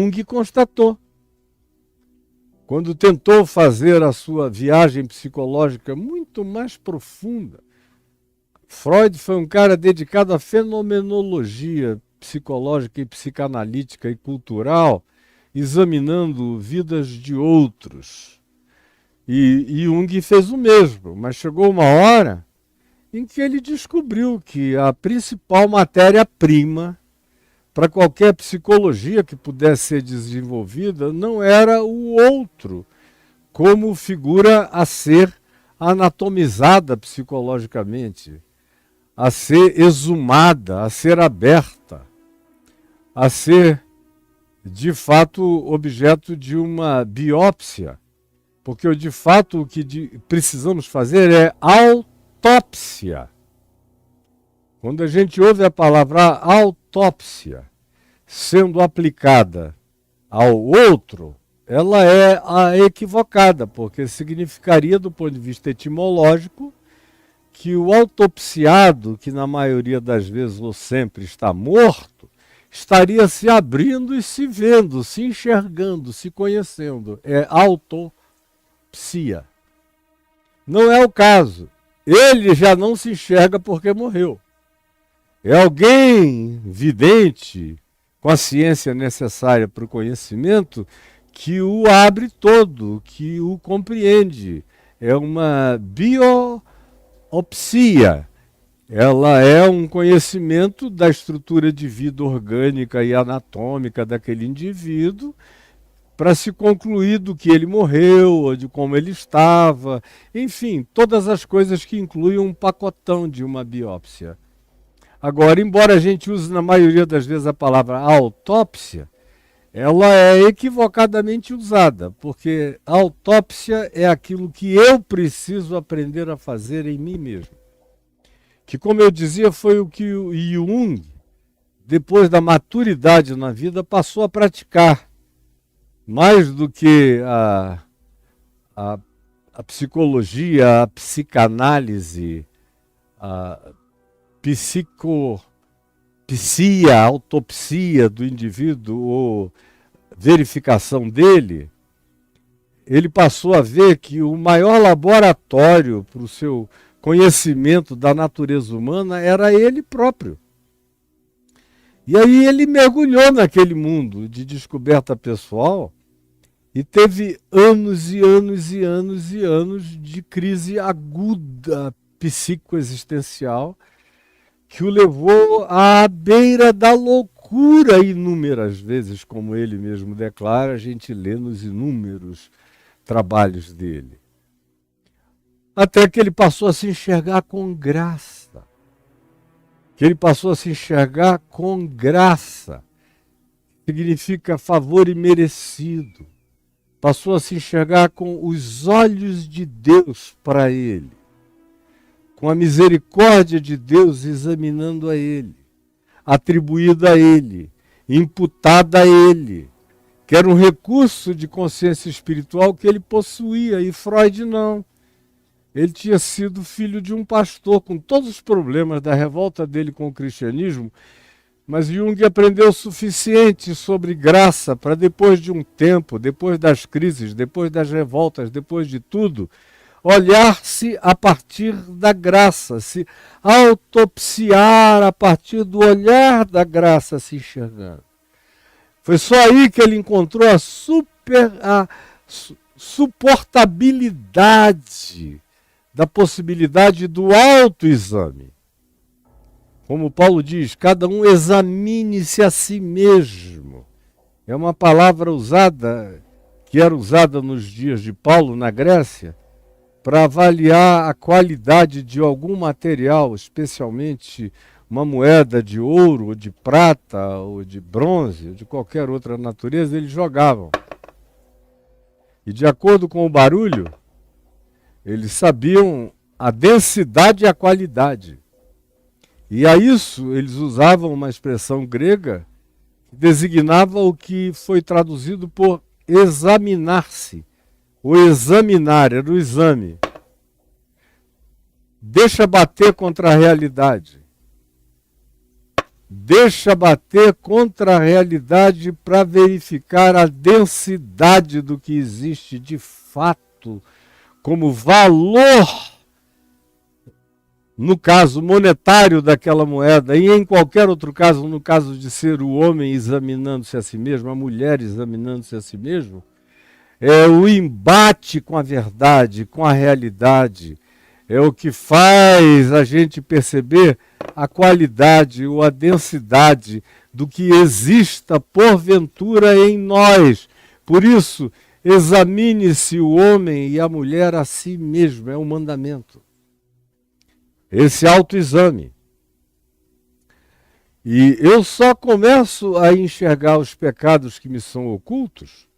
Jung constatou. Quando tentou fazer a sua viagem psicológica muito mais profunda, Freud foi um cara dedicado à fenomenologia psicológica e psicanalítica e cultural, examinando vidas de outros. E Jung fez o mesmo, mas chegou uma hora em que ele descobriu que a principal matéria-prima para qualquer psicologia que pudesse ser desenvolvida não era o outro, como figura a ser anatomizada psicologicamente, a ser exumada, a ser aberta, a ser, de fato, objeto de uma biópsia. Porque, de fato, o que precisamos fazer é autópsia. Quando a gente ouve a palavra autópsia sendo aplicada ao outro, ela é a equivocada, porque significaria, do ponto de vista etimológico, que o autopsiado, que na maioria das vezes ou sempre está morto, estaria se abrindo e se vendo, se enxergando, se conhecendo. É autopsia. Não é o caso. Ele já não se enxerga porque morreu. É alguém vidente, com a ciência necessária para o conhecimento, que o abre todo, que o compreende. É uma biopsia. Ela é um conhecimento da estrutura de vida orgânica e anatômica daquele indivíduo, para se concluir do que ele morreu, ou de como ele estava, enfim, todas as coisas que incluem um pacotão de uma biópsia. Agora, embora a gente use na maioria das vezes a palavra autópsia, ela é equivocadamente usada, porque autópsia é aquilo que eu preciso aprender a fazer em mim mesmo. Que, como eu dizia, foi o que o Jung, depois da maturidade na vida, passou a praticar. Mais do que a psicologia, a psicanálise, a psia, a autopsia do indivíduo ou verificação dele, ele passou a ver que o maior laboratório para o seu conhecimento da natureza humana era ele próprio. E aí ele mergulhou naquele mundo de descoberta pessoal e teve anos e anos e anos e anos de crise aguda psicoexistencial que o levou à beira da loucura inúmeras vezes, como ele mesmo declara, a gente lê nos inúmeros trabalhos dele. Até que ele passou a se enxergar com graça. Que ele passou a se enxergar com graça. Significa favor imerecido. Passou a se enxergar com os olhos de Deus para ele. Com a misericórdia de Deus examinando a ele, atribuída a ele, imputada a ele, que era um recurso de consciência espiritual que ele possuía, e Freud não. Ele tinha sido filho de um pastor, com todos os problemas da revolta dele com o cristianismo, mas Jung aprendeu o suficiente sobre graça para, depois de um tempo, depois das crises, depois das revoltas, depois de tudo, olhar-se a partir da graça, se autopsiar a partir do olhar da graça, se enxergando. Foi só aí que ele encontrou a suportabilidade da possibilidade do autoexame. Como Paulo diz, cada um examine-se a si mesmo. É uma palavra usada, que era usada nos dias de Paulo na Grécia, para avaliar a qualidade de algum material, especialmente uma moeda de ouro, ou de prata, ou de bronze, ou de qualquer outra natureza, eles jogavam. E de acordo com o barulho, eles sabiam a densidade e a qualidade. E a isso eles usavam uma expressão grega que designava o que foi traduzido por examinar-se. O examinar era o exame. Deixa bater contra a realidade. deixa bater contra a realidade para verificar a densidade do que existe de fato como valor, no caso monetário daquela moeda, e em qualquer outro caso, no caso de ser o homem examinando-se a si mesmo, a mulher examinando-se a si mesmo, é o embate com a verdade, com a realidade, é o que faz a gente perceber a qualidade ou a densidade do que exista porventura em nós. Por isso, examine-se o homem e a mulher a si mesmo, é um mandamento. Esse autoexame. E eu só começo a enxergar os pecados que me são ocultos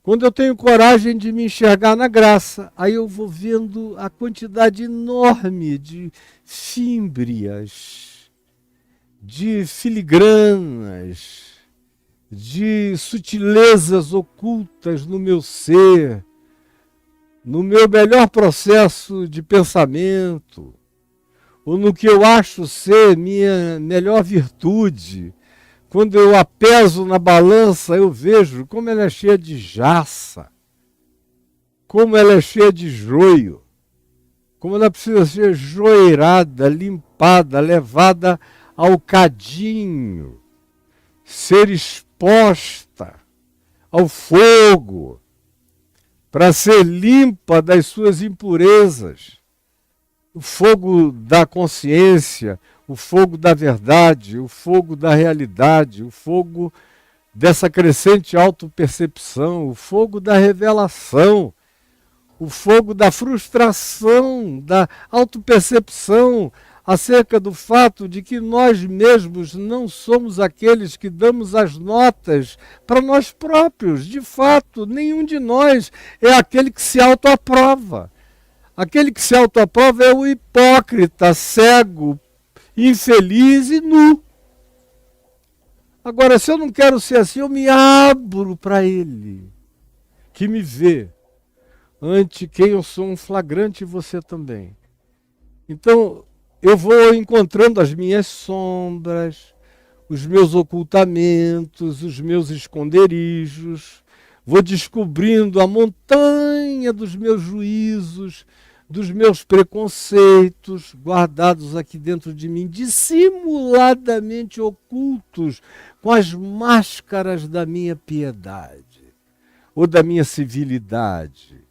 quando eu tenho coragem de me enxergar na graça. Aí eu vou vendo a quantidade enorme de fímbrias, de filigranas, de sutilezas ocultas no meu ser, no meu melhor processo de pensamento, ou no que eu acho ser minha melhor virtude. Quando eu a peso na balança, eu vejo como ela é cheia de jaça, como ela é cheia de joio, como ela precisa ser joeirada, limpada, levada ao cadinho, ser exposta ao fogo, para ser limpa das suas impurezas. O fogo da consciência, o fogo da verdade, o fogo da realidade, o fogo dessa crescente autopercepção, o fogo da revelação, o fogo da frustração, da autopercepção acerca do fato de que nós mesmos não somos aqueles que damos as notas para nós próprios. De fato, nenhum de nós é aquele que se autoaprova. Aquele que se autoaprova é o hipócrita, cego, infeliz e nu. Agora, se eu não quero ser assim, eu me abro para ele, que me vê, ante quem eu sou um flagrante, você também. Então, eu vou encontrando as minhas sombras, os meus ocultamentos, os meus esconderijos, vou descobrindo a montanha dos meus juízos, dos meus preconceitos guardados aqui dentro de mim, dissimuladamente ocultos com as máscaras da minha piedade, ou da minha civilidade,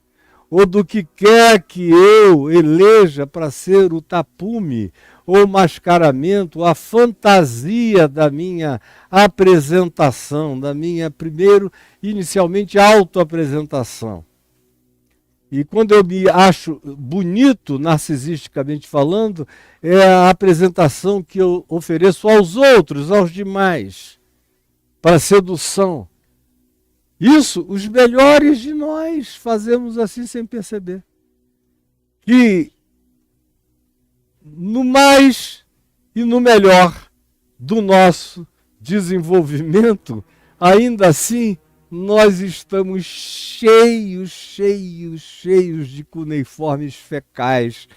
ou do que quer que eu eleja para ser o tapume, ou mascaramento, a fantasia da minha apresentação, da minha, primeiro, inicialmente, autoapresentação. E quando eu me acho bonito, narcisisticamente falando, é a apresentação que eu ofereço aos outros, aos demais, para sedução. Isso, os melhores de nós fazemos assim sem perceber. Que no mais e no melhor do nosso desenvolvimento, ainda assim, nós estamos cheios de cuneiformes fecais,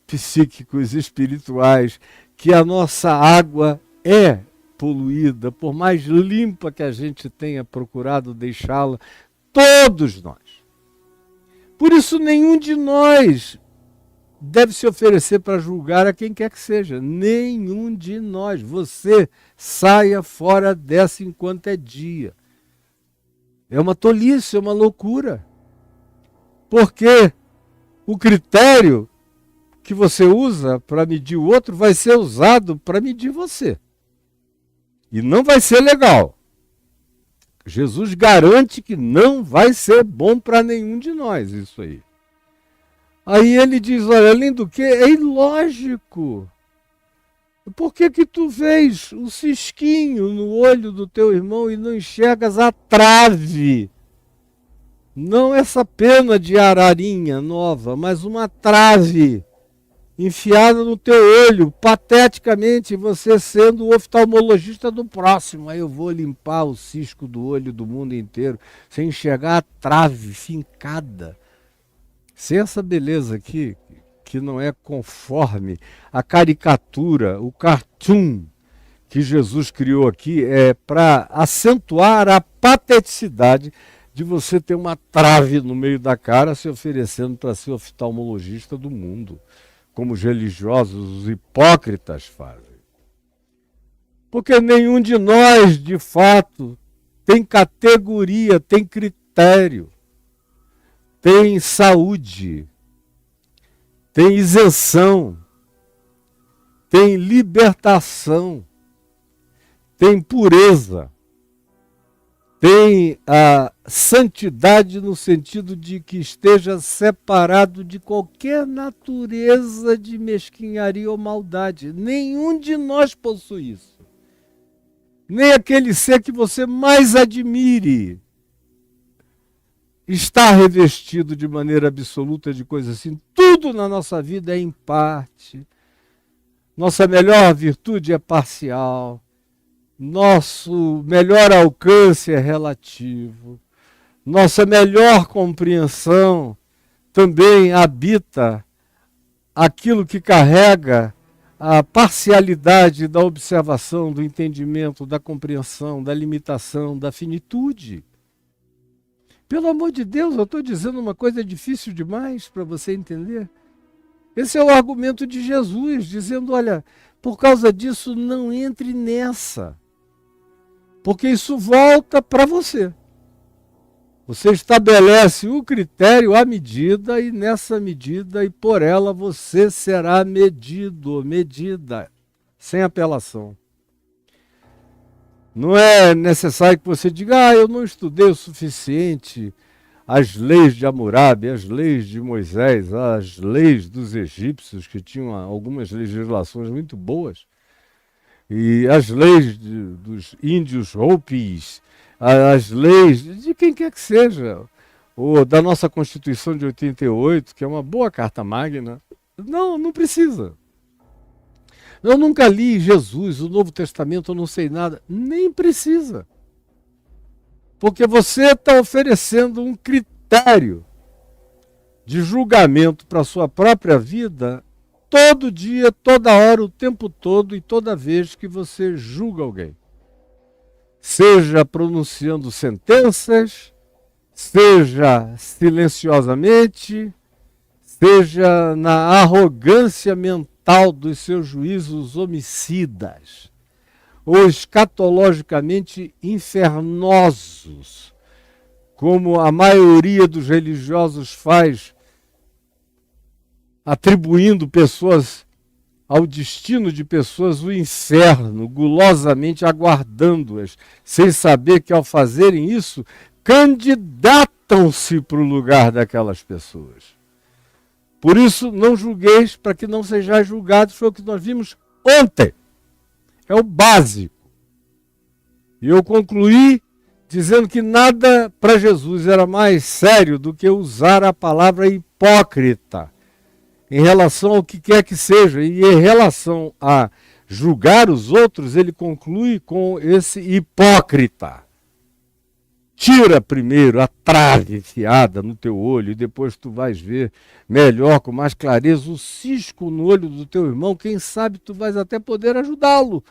psíquicos, espirituais, que a nossa água é poluída, por mais limpa que a gente tenha procurado deixá-la, todos nós. Por isso, nenhum de nós deve se oferecer para julgar a quem quer que seja. Nenhum de nós. Você saia fora dessa enquanto é dia. É uma tolice, é uma loucura. Porque o critério que você usa para medir o outro vai ser usado para medir você. E não vai ser legal. Jesus garante que não vai ser bom para nenhum de nós isso aí. Aí ele diz, olha, além do que, é ilógico. Por que que tu vês um cisquinho no olho do teu irmão e não enxergas a trave? Não essa pena de ararinha nova, mas uma trave enfiada no teu olho, pateticamente, você sendo o oftalmologista do próximo. Aí eu vou limpar o cisco do olho do mundo inteiro, sem enxergar a trave fincada. Sem essa beleza aqui, que não é conforme a caricatura, o cartoon, que Jesus criou aqui é para acentuar a pateticidade de você ter uma trave no meio da cara se oferecendo para ser oftalmologista do mundo, como os religiosos, os hipócritas fazem. Porque nenhum de nós, de fato, tem categoria, tem critério, tem saúde, tem isenção, tem libertação, tem pureza, tem a santidade no sentido de que esteja separado de qualquer natureza de mesquinharia ou maldade. Nenhum de nós possui isso. Nem aquele ser que você mais admire está revestido de maneira absoluta de coisas assim. Tudo na nossa vida é em parte. Nossa melhor virtude é parcial. Nosso melhor alcance é relativo. Nossa melhor compreensão também habita aquilo que carrega a parcialidade da observação, do entendimento, da compreensão, da limitação, da finitude. Pelo amor de Deus, eu estou dizendo uma coisa difícil demais para você entender. Esse é o argumento de Jesus, dizendo, olha, por causa disso não entre nessa. Porque isso volta para você. Você estabelece o critério à medida e nessa medida e por ela você será medido, medida, sem apelação. Não é necessário que você diga, eu não estudei o suficiente as leis de Hammurabi, as leis de Moisés, as leis dos egípcios, que tinham algumas legislações muito boas, e as leis dos índios Hopis, as leis de quem quer que seja, ou da nossa Constituição de 88, que é uma boa carta magna. Não precisa. Eu nunca li Jesus, o Novo Testamento, eu não sei nada. Nem precisa. Porque você está oferecendo um critério de julgamento para a sua própria vida todo dia, toda hora, o tempo todo e toda vez que você julga alguém. Seja pronunciando sentenças, seja silenciosamente, seja na arrogância mental dos seus juízos homicidas, ou escatologicamente infernosos, como a maioria dos religiosos faz, atribuindo pessoas ao destino de pessoas o inferno, gulosamente aguardando-as, sem saber que ao fazerem isso, candidatam-se para o lugar daquelas pessoas. Por isso, não julgueis para que não sejais julgados, foi o que nós vimos ontem. É o básico. E eu concluí dizendo que nada para Jesus era mais sério do que usar a palavra hipócrita em relação ao que quer que seja, e em relação a julgar os outros, ele conclui com esse hipócrita. Tira primeiro a trave enfiada no teu olho, e depois tu vais ver melhor, com mais clareza, o cisco no olho do teu irmão, quem sabe tu vais até poder ajudá-lo.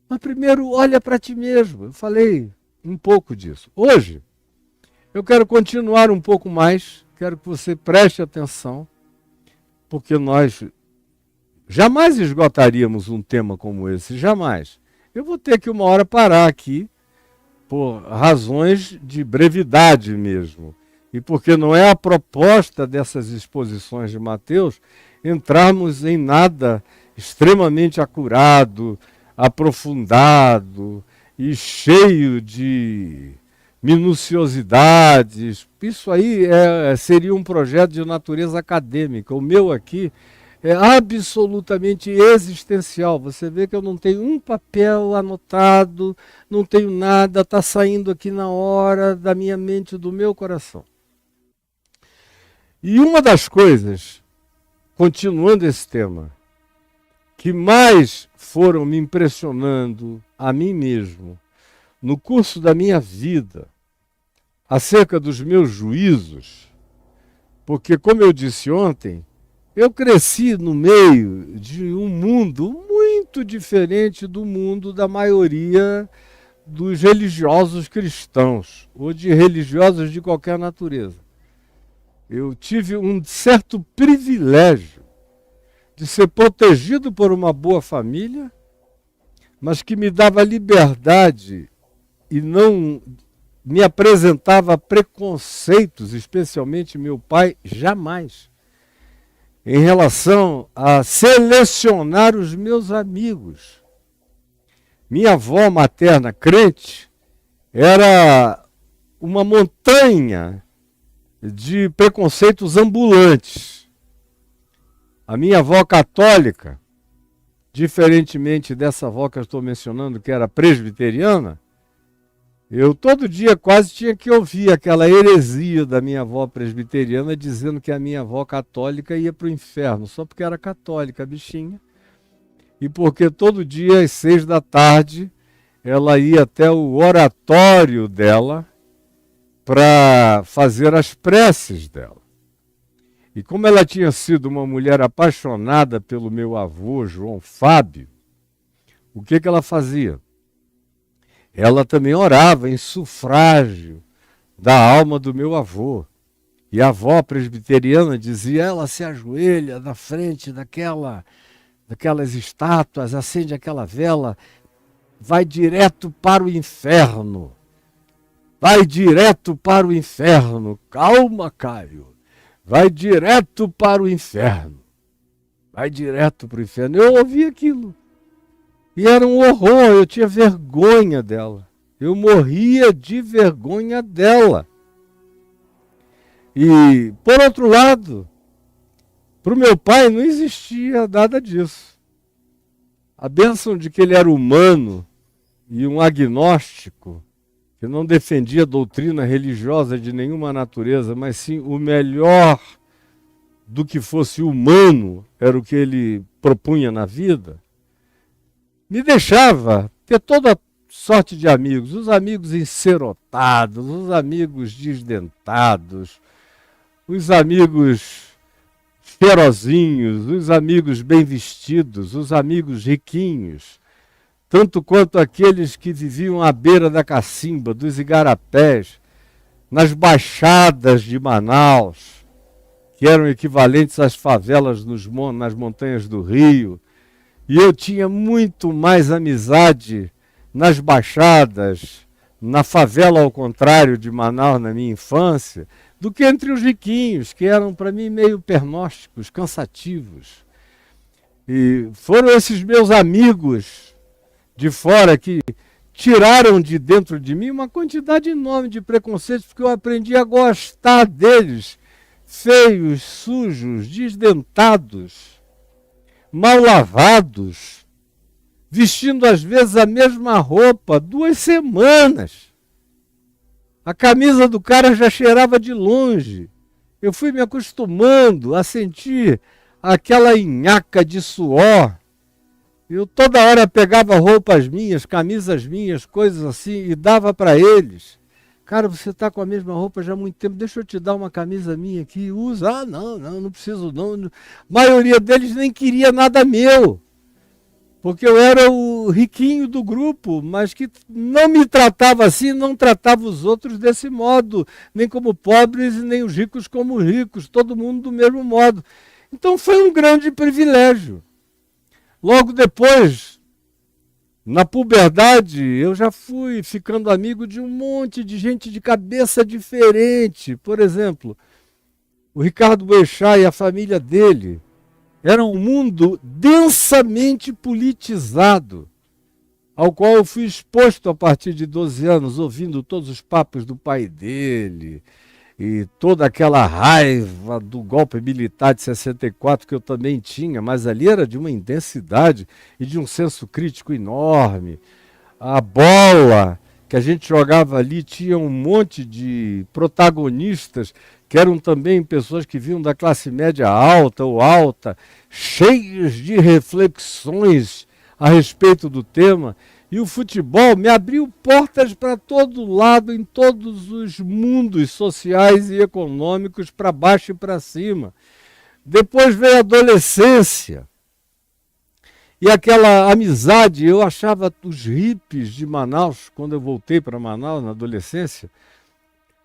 Mas primeiro olha para ti mesmo. Eu falei um pouco disso. Hoje, eu quero continuar um pouco mais, quero que você preste atenção, porque nós jamais esgotaríamos um tema como esse, jamais. Eu vou ter que uma hora parar aqui, por razões de brevidade mesmo, e porque não é a proposta dessas exposições de Mateus entrarmos em nada extremamente acurado, aprofundado e cheio de minuciosidades. Isso aí seria um projeto de natureza acadêmica. O meu aqui é absolutamente existencial. Você vê que eu não tenho um papel anotado, não tenho nada, está saindo aqui na hora da minha mente, do meu coração. E uma das coisas, continuando esse tema, que mais foram me impressionando a mim mesmo no curso da minha vida, acerca dos meus juízos, porque, como eu disse ontem, eu cresci no meio de um mundo muito diferente do mundo da maioria dos religiosos cristãos, ou de religiosos de qualquer natureza. Eu tive um certo privilégio de ser protegido por uma boa família, mas que me dava liberdade e não me apresentava preconceitos, especialmente meu pai, jamais, em relação a selecionar os meus amigos. Minha avó materna, crente, era uma montanha de preconceitos ambulantes. A minha avó católica, diferentemente dessa avó que eu estou mencionando, que era presbiteriana, eu todo dia quase tinha que ouvir aquela heresia da minha avó presbiteriana dizendo que a minha avó católica ia para o inferno, só porque era católica, a bichinha. E porque todo dia às 6 da tarde ela ia até o oratório dela para fazer as preces dela. E como ela tinha sido uma mulher apaixonada pelo meu avô, João Fábio, o que ela fazia? Ela também orava em sufrágio da alma do meu avô. E a avó presbiteriana dizia, ela se ajoelha na frente daquelas estátuas, acende aquela vela, vai direto para o inferno. Vai direto para o inferno. Calma, Caio. Vai direto para o inferno. Vai direto para o inferno. Eu ouvi aquilo. E era um horror, eu tinha vergonha dela. Eu morria de vergonha dela. E, por outro lado, para o meu pai não existia nada disso. A bênção de que ele era humano e um agnóstico, que não defendia doutrina religiosa de nenhuma natureza, mas sim o melhor do que fosse humano, era o que ele propunha na vida, me deixava ter toda sorte de amigos, os amigos encerotados, os amigos desdentados, os amigos cheirosinhos, os amigos bem vestidos, os amigos riquinhos, tanto quanto aqueles que viviam à beira da cacimba, dos igarapés, nas baixadas de Manaus, que eram equivalentes às favelas nas montanhas do Rio. E eu tinha muito mais amizade nas baixadas, na favela ao contrário de Manaus na minha infância, do que entre os riquinhos, que eram para mim meio pernósticos, cansativos. E foram esses meus amigos de fora que tiraram de dentro de mim uma quantidade enorme de preconceitos, porque eu aprendi a gostar deles, feios, sujos, desdentados, mal lavados, vestindo às vezes a mesma roupa 2 semanas. A camisa do cara já cheirava de longe. Eu fui me acostumando a sentir aquela nhaca de suor. Eu toda hora pegava roupas minhas, camisas minhas, coisas assim, e dava para eles. Cara, você está com a mesma roupa já há muito tempo, deixa eu te dar uma camisa minha aqui, usa. Ah, não preciso não. A maioria deles nem queria nada meu, porque eu era o riquinho do grupo, mas que não me tratava assim, não tratava os outros desse modo, nem como pobres, nem os ricos como ricos, todo mundo do mesmo modo. Então foi um grande privilégio. Logo depois, na puberdade, eu já fui ficando amigo de um monte de gente de cabeça diferente. Por exemplo, o Ricardo Boechat e a família dele eram um mundo densamente politizado, ao qual eu fui exposto a partir de 12 anos, ouvindo todos os papos do pai dele, e toda aquela raiva do golpe militar de 64 que eu também tinha, mas ali era de uma intensidade e de um senso crítico enorme. A bola que a gente jogava ali tinha um monte de protagonistas que eram também pessoas que vinham da classe média alta ou alta, cheios de reflexões a respeito do tema. E o futebol me abriu portas para todo lado, em todos os mundos sociais e econômicos, para baixo e para cima. Depois veio a adolescência. e aquela amizade. Eu achava os hippies de Manaus, quando eu voltei para Manaus na adolescência,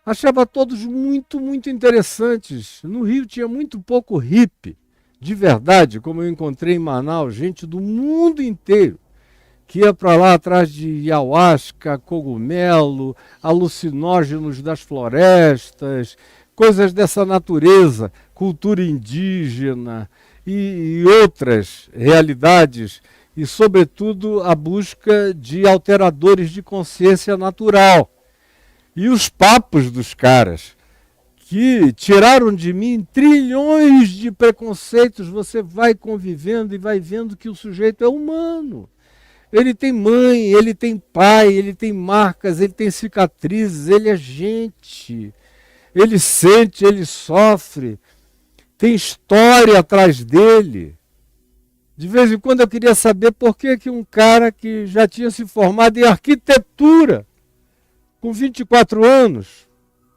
achava todos muito, muito interessantes. No Rio tinha muito pouco hippie, de verdade, como eu encontrei em Manaus, gente do mundo inteiro, que ia para lá atrás de ayahuasca, cogumelo, alucinógenos das florestas, coisas dessa natureza, cultura indígena e outras realidades, e, sobretudo, a busca de alteradores de consciência natural. E os papos dos caras, que tiraram de mim trilhões de preconceitos. Você vai convivendo e vai vendo que o sujeito é humano. Ele tem mãe, ele tem pai, ele tem marcas, ele tem cicatrizes, ele é gente. Ele sente, ele sofre, tem história atrás dele. De vez em quando eu queria saber por que um cara que já tinha se formado em arquitetura, com 24 anos,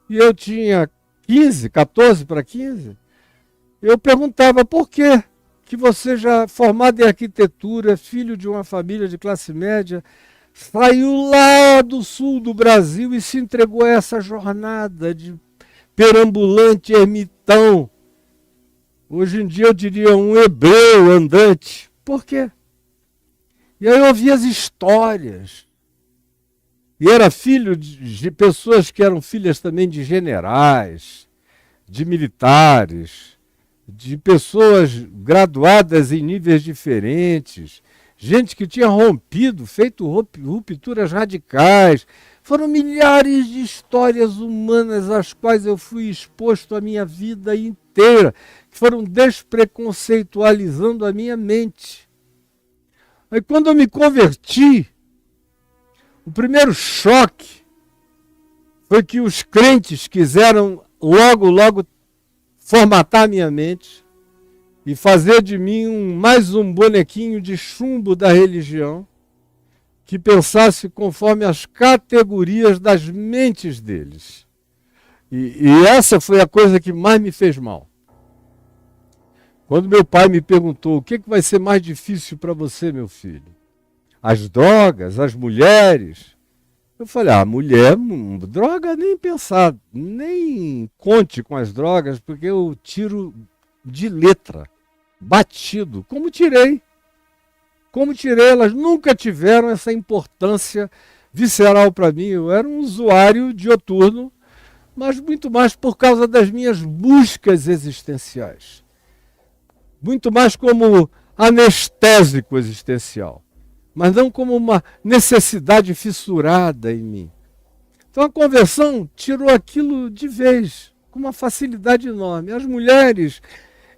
e eu tinha 15, 14 para 15, eu perguntava por quê que você já formado em arquitetura, filho de uma família de classe média, saiu lá do sul do Brasil e se entregou a essa jornada de perambulante ermitão. Hoje em dia eu diria um hebreu andante. Por quê? E aí eu ouvia as histórias. E era filho de pessoas que eram filhas também de generais, de militares, de pessoas graduadas em níveis diferentes, gente que tinha rompido, feito rupturas radicais. Foram milhares de histórias humanas às quais eu fui exposto a minha vida inteira, que foram despreconceitualizando a minha mente. Aí quando eu me converti, o primeiro choque foi que os crentes quiseram logo formatar minha mente e fazer de mim mais um bonequinho de chumbo da religião que pensasse conforme as categorias das mentes deles. E essa foi a coisa que mais me fez mal. Quando meu pai me perguntou, o que vai ser mais difícil para você, meu filho? As drogas, as mulheres? Eu falei, mulher, droga, nem pensar, nem conte com as drogas, porque eu tiro de letra, batido, como tirei, elas nunca tiveram essa importância visceral para mim. Eu era um usuário dioturno, mas muito mais por causa das minhas buscas existenciais, muito mais como anestésico existencial, mas não como uma necessidade fissurada em mim. Então a conversão tirou aquilo de vez, com uma facilidade enorme. As mulheres,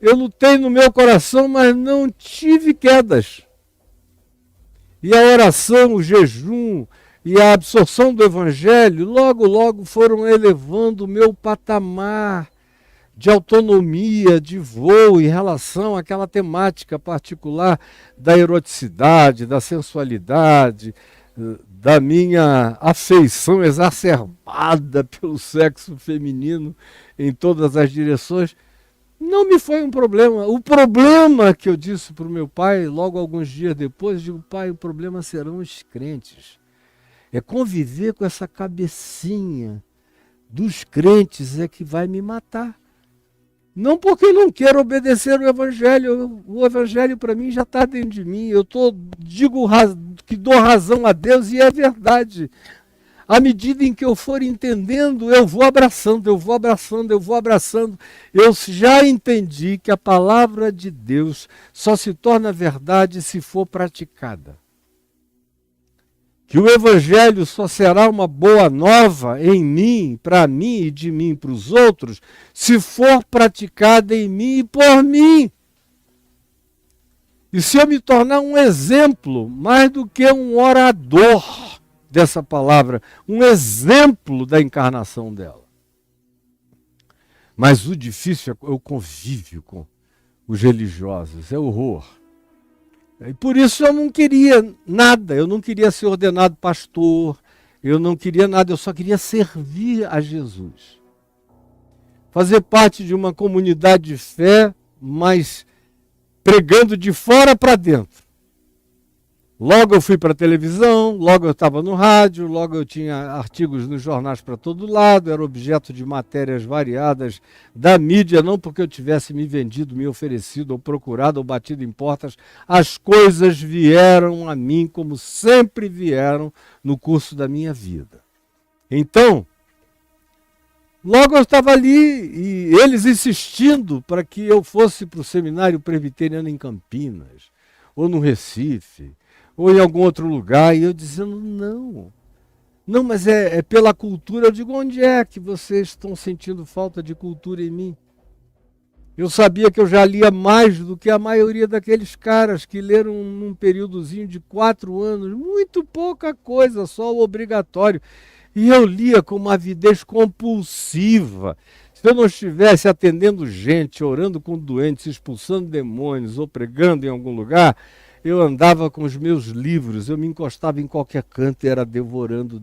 eu lutei no meu coração, mas não tive quedas. E a oração, o jejum e a absorção do Evangelho, logo foram elevando o meu patamar de autonomia, de voo em relação àquela temática particular da eroticidade, da sensualidade, da minha afeição exacerbada pelo sexo feminino em todas as direções. Não me foi um problema. O problema que eu disse para o meu pai, logo alguns dias depois, eu digo, pai, o problema serão os crentes. É conviver com essa cabecinha dos crentes é que vai me matar. Não porque eu não quero obedecer o Evangelho para mim já está dentro de mim. Digo que dou razão a Deus e é verdade. À medida em que eu for entendendo, eu vou abraçando. Eu já entendi que a palavra de Deus só se torna verdade se for praticada. Que o Evangelho só será uma boa nova em mim, para mim e de mim para os outros, se for praticada em mim e por mim. E se eu me tornar um exemplo, mais do que um orador dessa palavra, um exemplo da encarnação dela. Mas o difícil é o convívio com os religiosos, é horror. E por isso eu não queria nada, eu não queria ser ordenado pastor, eu não queria nada, eu só queria servir a Jesus. Fazer parte de uma comunidade de fé, mas pregando de fora para dentro. Logo eu fui para a televisão, logo eu estava no rádio, logo eu tinha artigos nos jornais para todo lado, era objeto de matérias variadas da mídia, não porque eu tivesse me vendido, me oferecido, ou procurado, ou batido em portas. As coisas vieram a mim como sempre vieram no curso da minha vida. Então, logo eu estava ali e eles insistindo para que eu fosse para o seminário presbiteriano em Campinas, ou no Recife, ou em algum outro lugar, e eu dizendo, não, mas é pela cultura. Eu digo, onde é que vocês estão sentindo falta de cultura em mim? Eu sabia que eu já lia mais do que a maioria daqueles caras que leram num períodozinho de 4 anos, muito pouca coisa, só o obrigatório. E eu lia com uma avidez compulsiva. Se eu não estivesse atendendo gente, orando com doentes, expulsando demônios ou pregando em algum lugar, eu andava com os meus livros, eu me encostava em qualquer canto e era devorando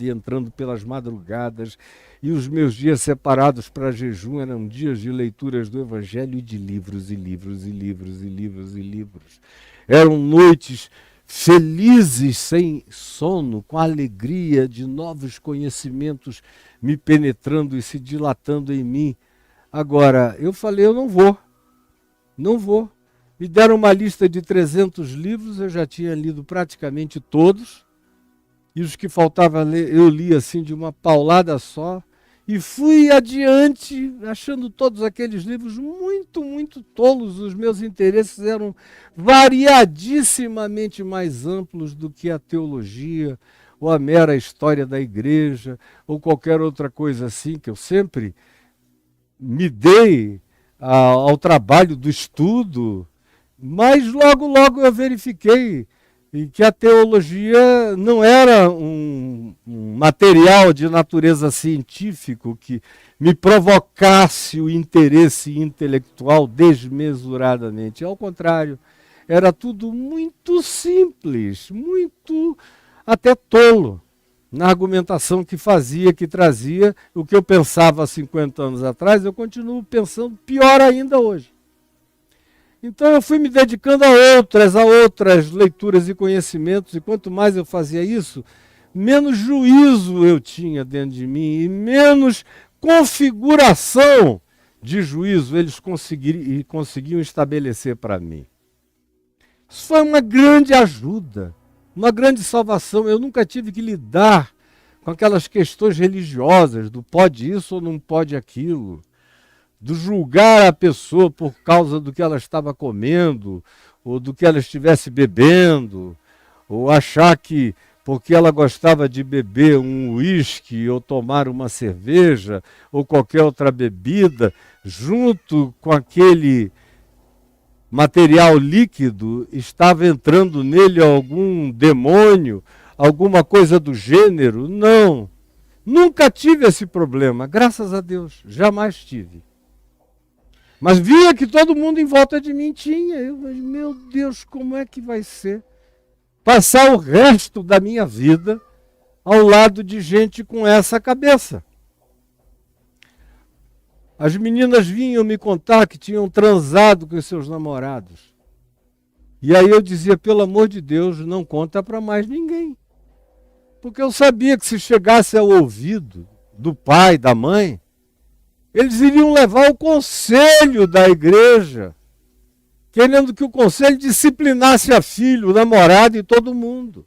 e entrando pelas madrugadas. E os meus dias separados para jejum eram dias de leituras do Evangelho e de livros e livros e livros e livros e livros. Eram noites felizes, sem sono, com a alegria de novos conhecimentos me penetrando e se dilatando em mim. Agora, eu falei, eu não vou. Me deram uma lista de 300 livros, eu já tinha lido praticamente todos, e os que faltava ler, eu li assim de uma paulada só, e fui adiante, achando todos aqueles livros muito, muito tolos. Os meus interesses eram variadissimamente mais amplos do que a teologia, ou a mera história da igreja, ou qualquer outra coisa assim, que eu sempre me dei ao trabalho do estudo. Mas logo eu verifiquei que a teologia não era um material de natureza científico que me provocasse o interesse intelectual desmesuradamente. Ao contrário, era tudo muito simples, muito até tolo na argumentação que fazia, que trazia. O que eu pensava há 50 anos atrás, eu continuo pensando pior ainda hoje. Então eu fui me dedicando a outras leituras e conhecimentos, e quanto mais eu fazia isso, menos juízo eu tinha dentro de mim e menos configuração de juízo eles conseguiam estabelecer para mim. Isso foi uma grande ajuda, uma grande salvação. Eu nunca tive que lidar com aquelas questões religiosas, do pode isso ou não pode aquilo, do julgar a pessoa por causa do que ela estava comendo, ou do que ela estivesse bebendo, ou achar que porque ela gostava de beber um uísque ou tomar uma cerveja ou qualquer outra bebida, junto com aquele material líquido, estava entrando nele algum demônio, alguma coisa do gênero. Não, nunca tive esse problema, graças a Deus, jamais tive. Mas via que todo mundo em volta de mim tinha. Eu, meu Deus, como é que vai ser passar o resto da minha vida ao lado de gente com essa cabeça? As meninas vinham me contar que tinham transado com os seus namorados. E aí eu dizia, pelo amor de Deus, não conta para mais ninguém. Porque eu sabia que se chegasse ao ouvido do pai, da mãe, eles iriam levar o conselho da igreja, querendo que o conselho disciplinasse a filho, o namorado e todo mundo.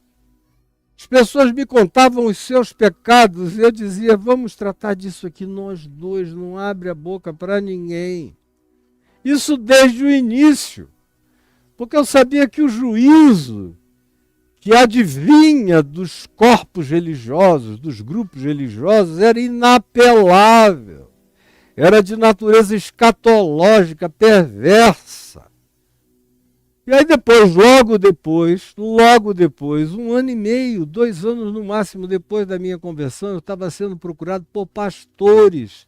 As pessoas me contavam os seus pecados e eu dizia, vamos tratar disso aqui nós dois, não abre a boca para ninguém. Isso desde o início, porque eu sabia que o juízo que adivinha dos corpos religiosos, dos grupos religiosos, era inapelável. Era de natureza escatológica, perversa. E aí depois, logo depois, 1 ano e meio, 2 anos no máximo depois da minha conversão, eu estava sendo procurado por pastores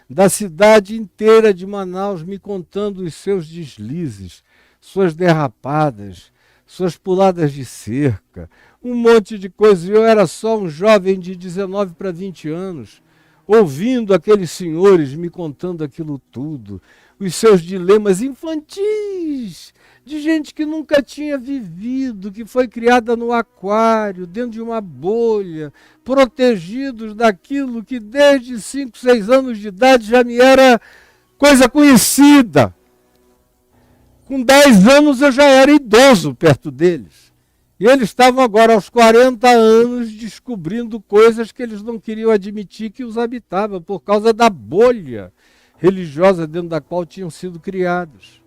da cidade inteira de Manaus, me contando os seus deslizes, suas derrapadas, suas puladas de cerca, um monte de coisa. Eu era só um jovem de 19 para 20 anos, ouvindo aqueles senhores me contando aquilo tudo, os seus dilemas infantis, de gente que nunca tinha vivido, que foi criada no aquário, dentro de uma bolha, protegidos daquilo que desde 5, 6 anos de idade já me era coisa conhecida. Com 10 anos eu já era idoso perto deles. E eles estavam agora aos 40 anos descobrindo coisas que eles não queriam admitir que os habitavam, por causa da bolha religiosa dentro da qual tinham sido criados.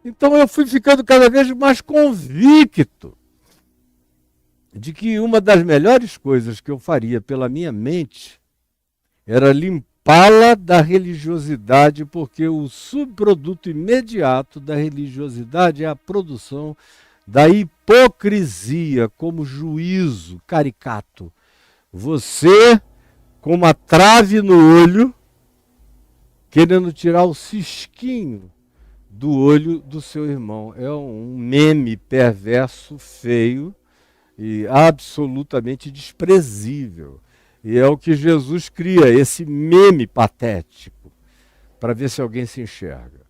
Então eu fui ficando cada vez mais convicto de que uma das melhores coisas que eu faria pela minha mente era limpá-la da religiosidade, porque o subproduto imediato da religiosidade é a produção da hipocrisia como juízo caricato. Você, com uma trave no olho, querendo tirar o cisquinho do olho do seu irmão. É um meme perverso, feio e absolutamente desprezível. E é o que Jesus cria, esse meme patético, para ver se alguém se enxerga.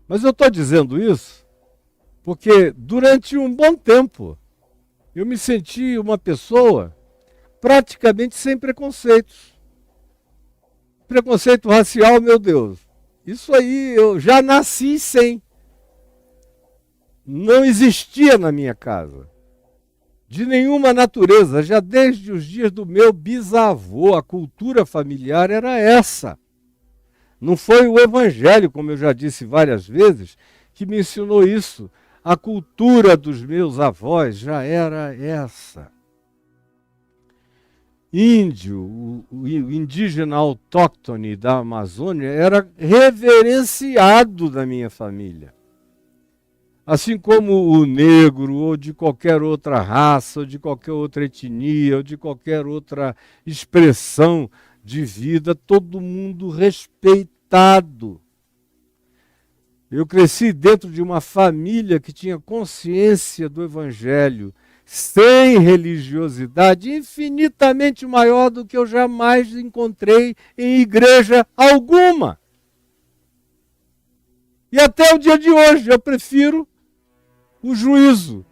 Mas eu estou dizendo isso porque durante um bom tempo eu me senti uma pessoa praticamente sem preconceitos. Preconceito racial, meu Deus. Isso aí eu já nasci sem. Não existia na minha casa. De nenhuma natureza, já desde os dias do meu bisavô, a cultura familiar era essa. Não foi o evangelho, como eu já disse várias vezes, que me ensinou isso. A cultura dos meus avós já era essa. Índio, o indígena autóctone da Amazônia, era reverenciado da minha família. Assim como o negro, ou de qualquer outra raça, ou de qualquer outra etnia, ou de qualquer outra expressão de vida, todo mundo respeitado. Eu cresci dentro de uma família que tinha consciência do Evangelho, sem religiosidade, infinitamente maior do que eu jamais encontrei em igreja alguma. E até o dia de hoje eu prefiro o juízo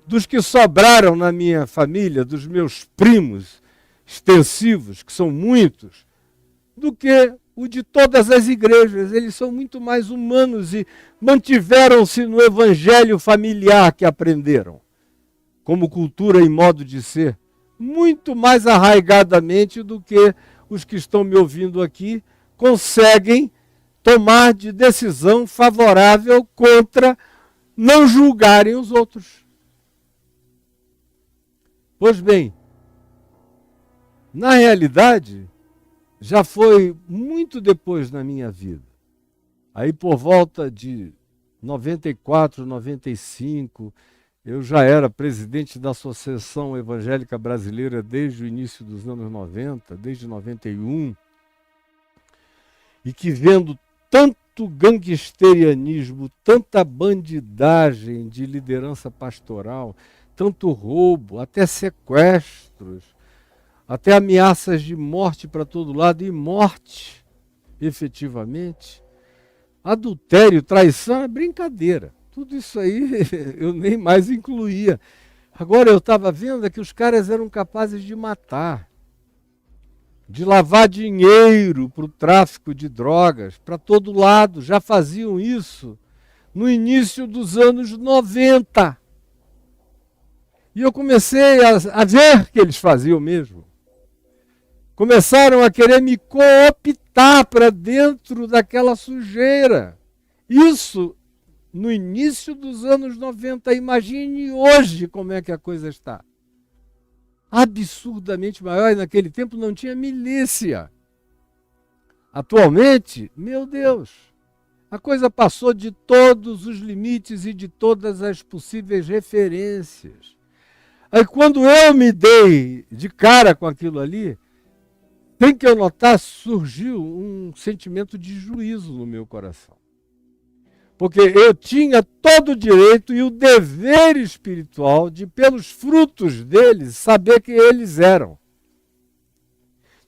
dos que sobraram na minha família, dos meus primos extensivos, que são muitos, do que o de todas as igrejas. Eles são muito mais humanos e mantiveram-se no evangelho familiar que aprenderam, como cultura e modo de ser, muito mais arraigadamente do que os que estão me ouvindo aqui conseguem tomar de decisão favorável contra não julgarem os outros. Pois bem, na realidade, já foi muito depois na minha vida. Aí por volta de 94, 95, eu já era presidente da Associação Evangélica Brasileira desde o início dos anos 90, desde 91, e que vendo tanto gangsterianismo, tanta bandidagem de liderança pastoral, tanto roubo, até sequestros, até ameaças de morte para todo lado, e morte, efetivamente. Adultério, traição é brincadeira. Tudo isso aí eu nem mais incluía. Agora eu estava vendo que os caras eram capazes de matar, de lavar dinheiro para o tráfico de drogas, para todo lado. Já faziam isso no início dos anos 90. E eu comecei a ver que eles faziam mesmo. Começaram a querer me cooptar para dentro daquela sujeira. Isso no início dos anos 90. Imagine hoje como é que a coisa está. Absurdamente maior, e naquele tempo não tinha milícia. Atualmente, meu Deus, a coisa passou de todos os limites e de todas as possíveis referências. Aí quando eu me dei de cara com aquilo ali, tem que eu notar, surgiu um sentimento de juízo no meu coração. Porque eu tinha todo o direito e o dever espiritual de, pelos frutos deles, saber que eles eram.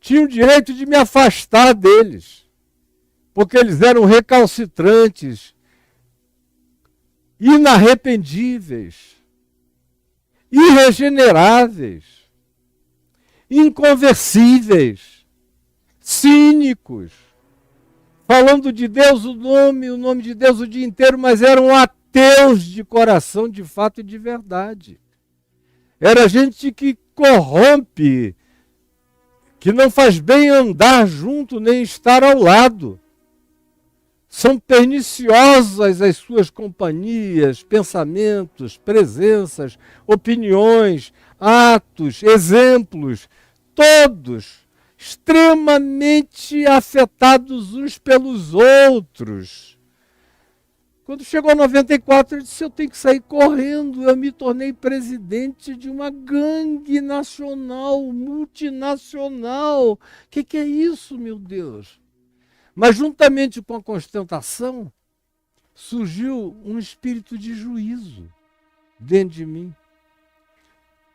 Tinha o direito de me afastar deles, porque eles eram recalcitrantes, inarrependíveis, irregeneráveis, inconversíveis, cínicos, falando de Deus o nome de Deus o dia inteiro, mas eram ateus de coração, de fato e de verdade. Era gente que corrompe, que não faz bem andar junto nem estar ao lado. São perniciosas as suas companhias, pensamentos, presenças, opiniões, atos, exemplos, todos extremamente afetados uns pelos outros. Quando chegou a 94, eu disse, eu tenho que sair correndo. Eu me tornei presidente de uma gangue nacional, multinacional. O que é isso, meu Deus? Mas juntamente com a constatação, surgiu um espírito de juízo dentro de mim.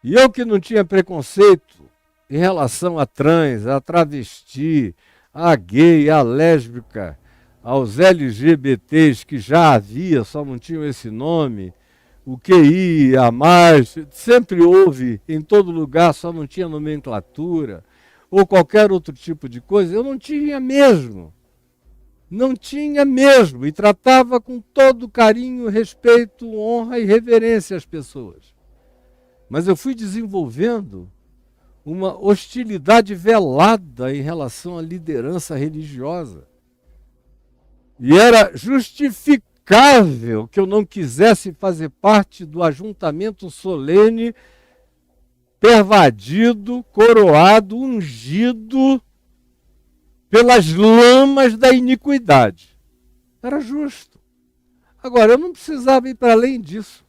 E eu que não tinha preconceito em relação a trans, a travesti, a gay, a lésbica, aos LGBTs que já havia, só não tinham esse nome, o QI, a mais, sempre houve em todo lugar, só não tinha nomenclatura, ou qualquer outro tipo de coisa, eu não tinha mesmo. Não tinha mesmo, e tratava com todo carinho, respeito, honra e reverência às pessoas. Mas eu fui desenvolvendo uma hostilidade velada em relação à liderança religiosa. E era justificável que eu não quisesse fazer parte do ajuntamento solene, pervadido, coroado, ungido pelas lamas da iniquidade. Era justo. Agora, eu não precisava ir para além disso.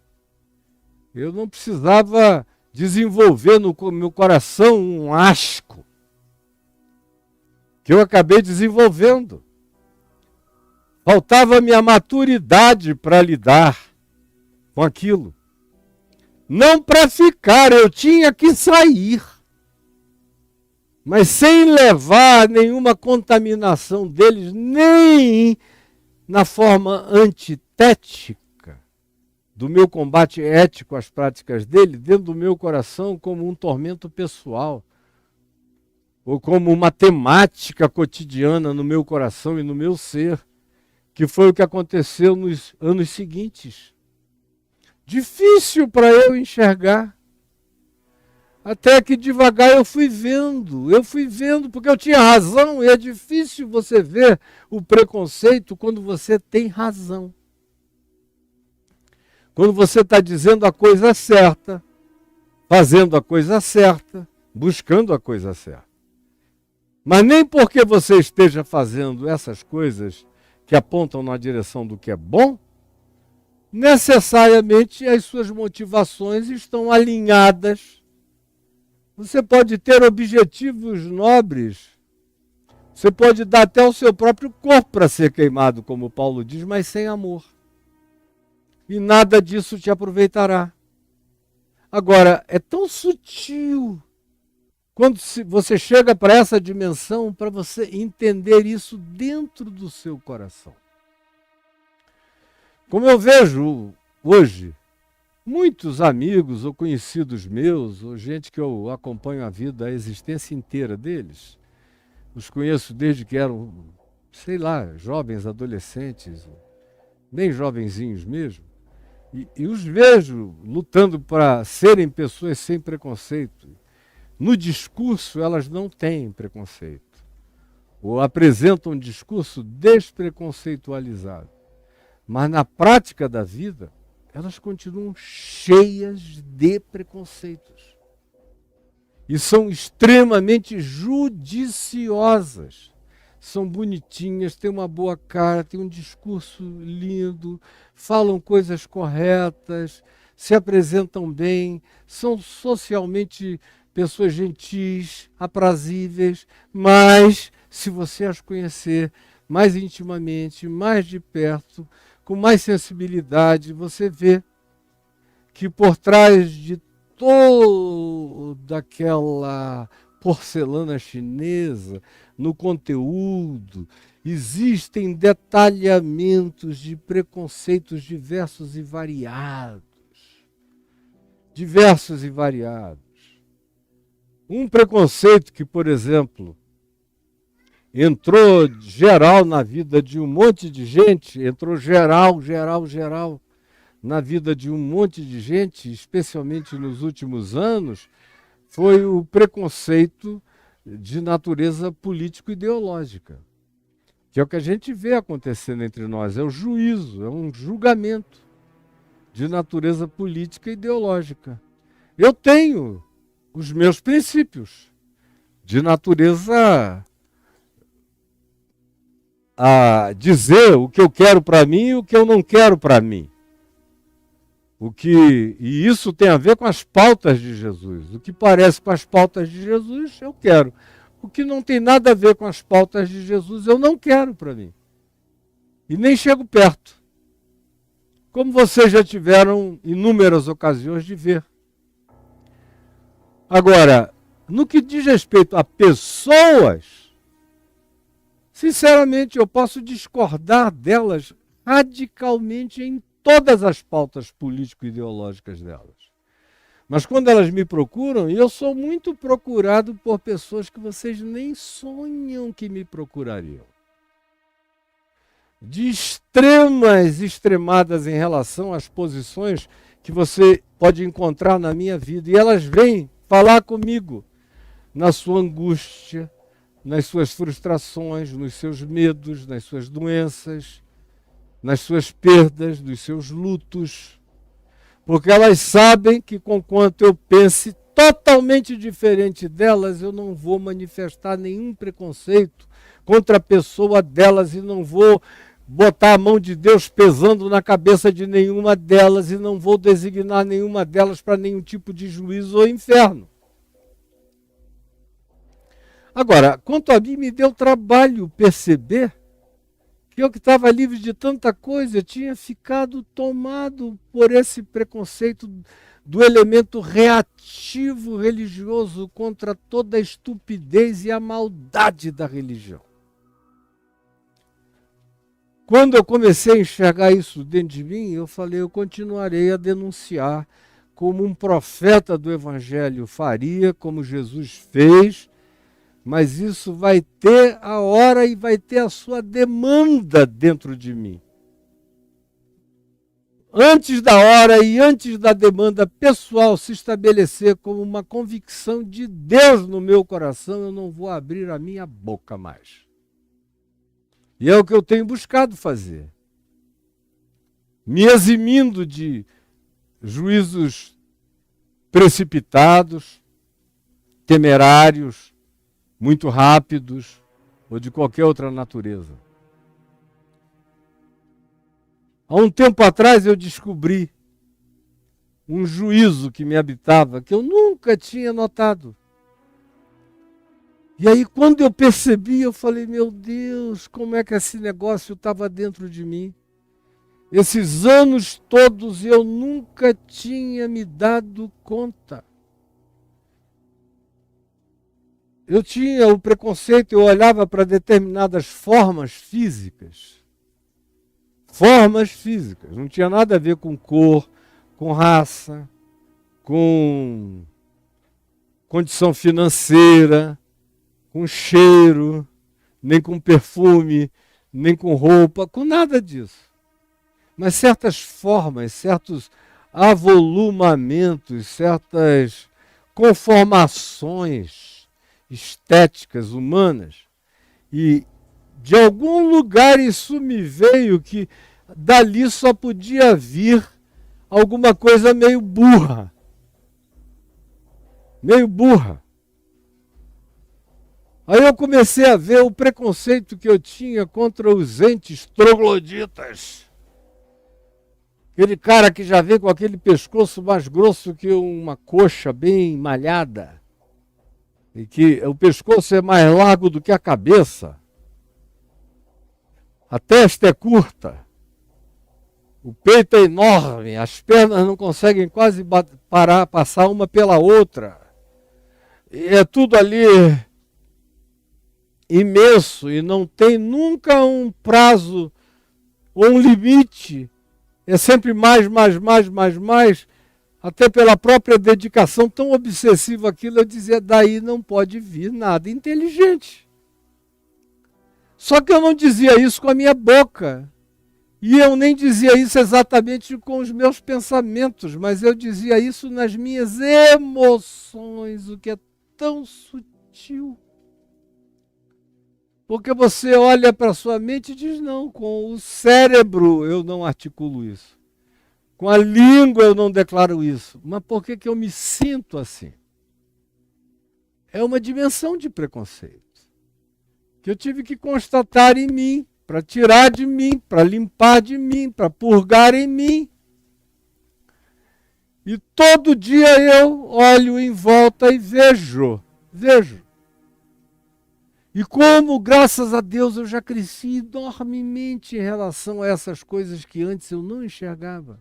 Eu não precisava desenvolver no meu coração um asco que eu acabei desenvolvendo. Faltava-me a maturidade para lidar com aquilo. Não para ficar, eu tinha que sair. Mas sem levar nenhuma contaminação deles, nem na forma antitética do meu combate ético às práticas dele, dentro do meu coração como um tormento pessoal, ou como uma temática cotidiana no meu coração e no meu ser, que foi o que aconteceu nos anos seguintes. Difícil para eu enxergar. Até que devagar eu fui vendo, porque eu tinha razão, e é difícil você ver o preconceito quando você tem razão. Quando você está dizendo a coisa certa, fazendo a coisa certa, buscando a coisa certa. Mas nem porque você esteja fazendo essas coisas que apontam na direção do que é bom, necessariamente as suas motivações estão alinhadas. Você pode ter objetivos nobres, você pode dar até o seu próprio corpo para ser queimado, como Paulo diz, mas sem amor. E nada disso te aproveitará. Agora, é tão sutil quando você chega para essa dimensão, para você entender isso dentro do seu coração. Como eu vejo hoje, muitos amigos ou conhecidos meus, ou gente que eu acompanho a vida, a existência inteira deles, os conheço desde que eram, sei lá, jovens, adolescentes, bem jovenzinhos mesmo, e os vejo lutando para serem pessoas sem preconceito. No discurso, elas não têm preconceito, ou apresentam um discurso despreconceitualizado. Mas na prática da vida, elas continuam cheias de preconceitos. E são extremamente judiciosas. São bonitinhas, têm uma boa cara, têm um discurso lindo, falam coisas corretas, se apresentam bem, são socialmente pessoas gentis, aprazíveis, mas se você as conhecer mais intimamente, mais de perto, com mais sensibilidade, você vê que por trás de toda aquela porcelana chinesa, no conteúdo. Existem detalhamentos de preconceitos diversos e variados. Diversos e variados. Um preconceito que, por exemplo, entrou geral na vida de um monte de gente, entrou geral na vida de um monte de gente, especialmente nos últimos anos, foi o preconceito de natureza político-ideológica, que é o que a gente vê acontecendo entre nós, é o juízo, é um julgamento de natureza política e ideológica. Eu tenho os meus princípios de natureza a dizer o que eu quero para mim e o que eu não quero para mim. E isso tem a ver com as pautas de Jesus. O que parece com as pautas de Jesus, eu quero. O que não tem nada a ver com as pautas de Jesus, eu não quero para mim. E nem chego perto. Como vocês já tiveram inúmeras ocasiões de ver. Agora, no que diz respeito a pessoas, sinceramente, eu posso discordar delas radicalmente em todas as pautas político-ideológicas delas. Mas quando elas me procuram, e eu sou muito procurado por pessoas que vocês nem sonham que me procurariam. De extremadas em relação às posições que você pode encontrar na minha vida. E elas vêm falar comigo na sua angústia, nas suas frustrações, nos seus medos, nas suas doenças, nas suas perdas, nos seus lutos, porque elas sabem que, conquanto eu pense totalmente diferente delas, eu não vou manifestar nenhum preconceito contra a pessoa delas e não vou botar a mão de Deus pesando na cabeça de nenhuma delas e não vou designar nenhuma delas para nenhum tipo de juízo ou inferno. Agora, quanto a mim, me deu trabalho perceber que eu que estava livre de tanta coisa, tinha ficado tomado por esse preconceito do elemento reativo religioso contra toda a estupidez e a maldade da religião. Quando eu comecei a enxergar isso dentro de mim, eu falei, eu continuarei a denunciar como um profeta do Evangelho faria, como Jesus fez, mas isso vai ter a hora e vai ter a sua demanda dentro de mim. Antes da hora e antes da demanda pessoal se estabelecer como uma convicção de Deus no meu coração, eu não vou abrir a minha boca mais. E é o que eu tenho buscado fazer. Me eximindo de juízos precipitados, temerários, muito rápidos, ou de qualquer outra natureza. Há um tempo atrás eu descobri um juízo que me habitava, que eu nunca tinha notado. E aí quando eu percebi, eu falei, meu Deus, como é que esse negócio estava dentro de mim? Esses anos todos eu nunca tinha me dado conta. Eu tinha o preconceito, eu olhava para determinadas formas físicas. Formas físicas. Não tinha nada a ver com cor, com raça, com condição financeira, com cheiro, nem com perfume, nem com roupa, com nada disso. Mas certas formas, certos avolumamentos, certas conformações estéticas humanas, e de algum lugar isso me veio que dali só podia vir alguma coisa meio burra. Meio burra. Aí eu comecei a ver o preconceito que eu tinha contra os entes trogloditas. Aquele cara que já vem com aquele pescoço mais grosso que uma coxa bem malhada. E que o pescoço é mais largo do que a cabeça. A testa é curta. O peito é enorme. As pernas não conseguem quase passar uma pela outra. é tudo ali imenso e não tem nunca um prazo ou um limite. É sempre mais, até pela própria dedicação tão obsessiva aquilo, eu dizia, daí não pode vir nada inteligente. Só que eu não dizia isso com a minha boca. E eu nem dizia isso exatamente com os meus pensamentos, mas eu dizia isso nas minhas emoções, o que é tão sutil. Porque você olha para a sua mente e diz, não, com o cérebro eu não articulo isso. Com a língua eu não declaro isso. Mas por que eu me sinto assim? É uma dimensão de preconceito que eu tive que constatar em mim, para tirar de mim, para limpar de mim, para purgar em mim. E todo dia eu olho em volta e vejo. E como, graças a Deus, eu já cresci enormemente em relação a essas coisas que antes eu não enxergava.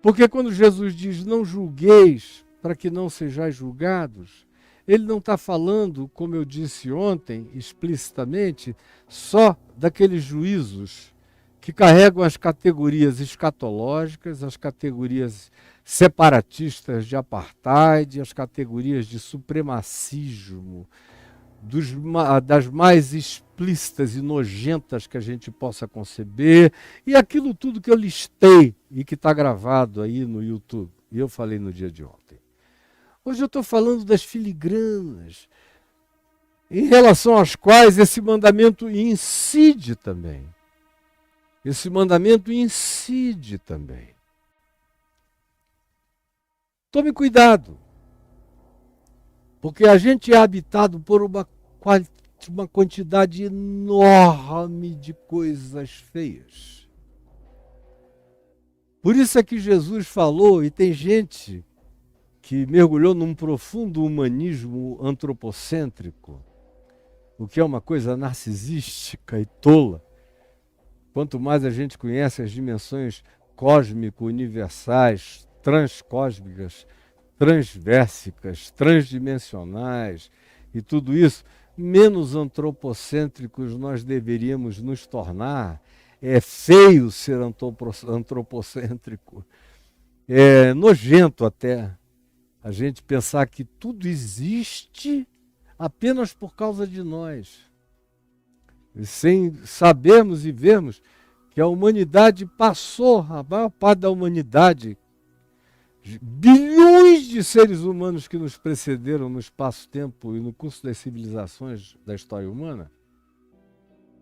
Porque quando Jesus diz, não julgueis para que não sejais julgados, ele não está falando, como eu disse ontem, explicitamente, só daqueles juízos que carregam as categorias escatológicas, as categorias separatistas de apartheid, as categorias de supremacismo, das mais explícitas e nojentas que a gente possa conceber, e aquilo tudo que eu listei e que está gravado aí no YouTube, e eu falei no dia de ontem. Hoje eu estou falando das filigranas, em relação às quais esse mandamento incide também. Esse mandamento incide também. Tome cuidado, porque a gente é habitado por uma quantidade enorme de coisas feias. Por isso é que Jesus falou, e tem gente que mergulhou num profundo humanismo antropocêntrico, o que é uma coisa narcisística e tola. Quanto mais a gente conhece as dimensões cósmico-universais, transcósmicas, transversicas, transdimensionais e tudo isso, menos antropocêntricos nós deveríamos nos tornar. É feio ser antropocêntrico, é nojento até a gente pensar que tudo existe apenas por causa de nós, sem sabermos e vermos que a humanidade passou, a maior parte da humanidade, bilhões de seres humanos que nos precederam no espaço-tempo e no curso das civilizações da história humana,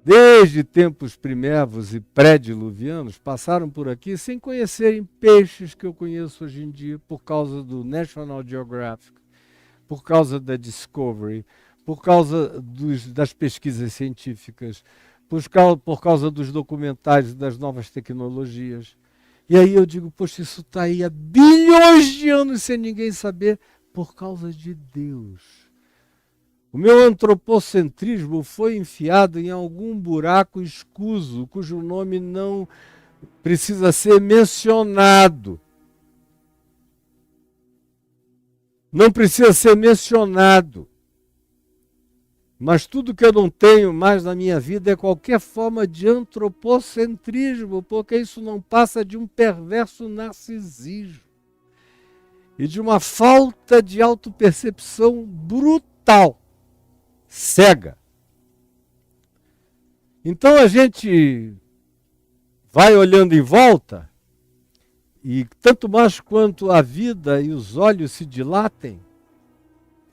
desde tempos primérvos e pré-diluvianos, passaram por aqui sem conhecerem peixes que eu conheço hoje em dia, por causa do National Geographic, por causa da Discovery, por causa das pesquisas científicas, por causa dos documentários e das novas tecnologias. E aí eu digo, poxa, isso está aí há bilhões de anos sem ninguém saber, por causa de Deus. O meu antropocentrismo foi enfiado em algum buraco escuso, cujo nome não precisa ser mencionado. Não precisa ser mencionado. Mas tudo que eu não tenho mais na minha vida é qualquer forma de antropocentrismo, porque isso não passa de um perverso narcisismo e de uma falta de autopercepção brutal, cega. Então a gente vai olhando em volta, e tanto mais quanto a vida e os olhos se dilatem,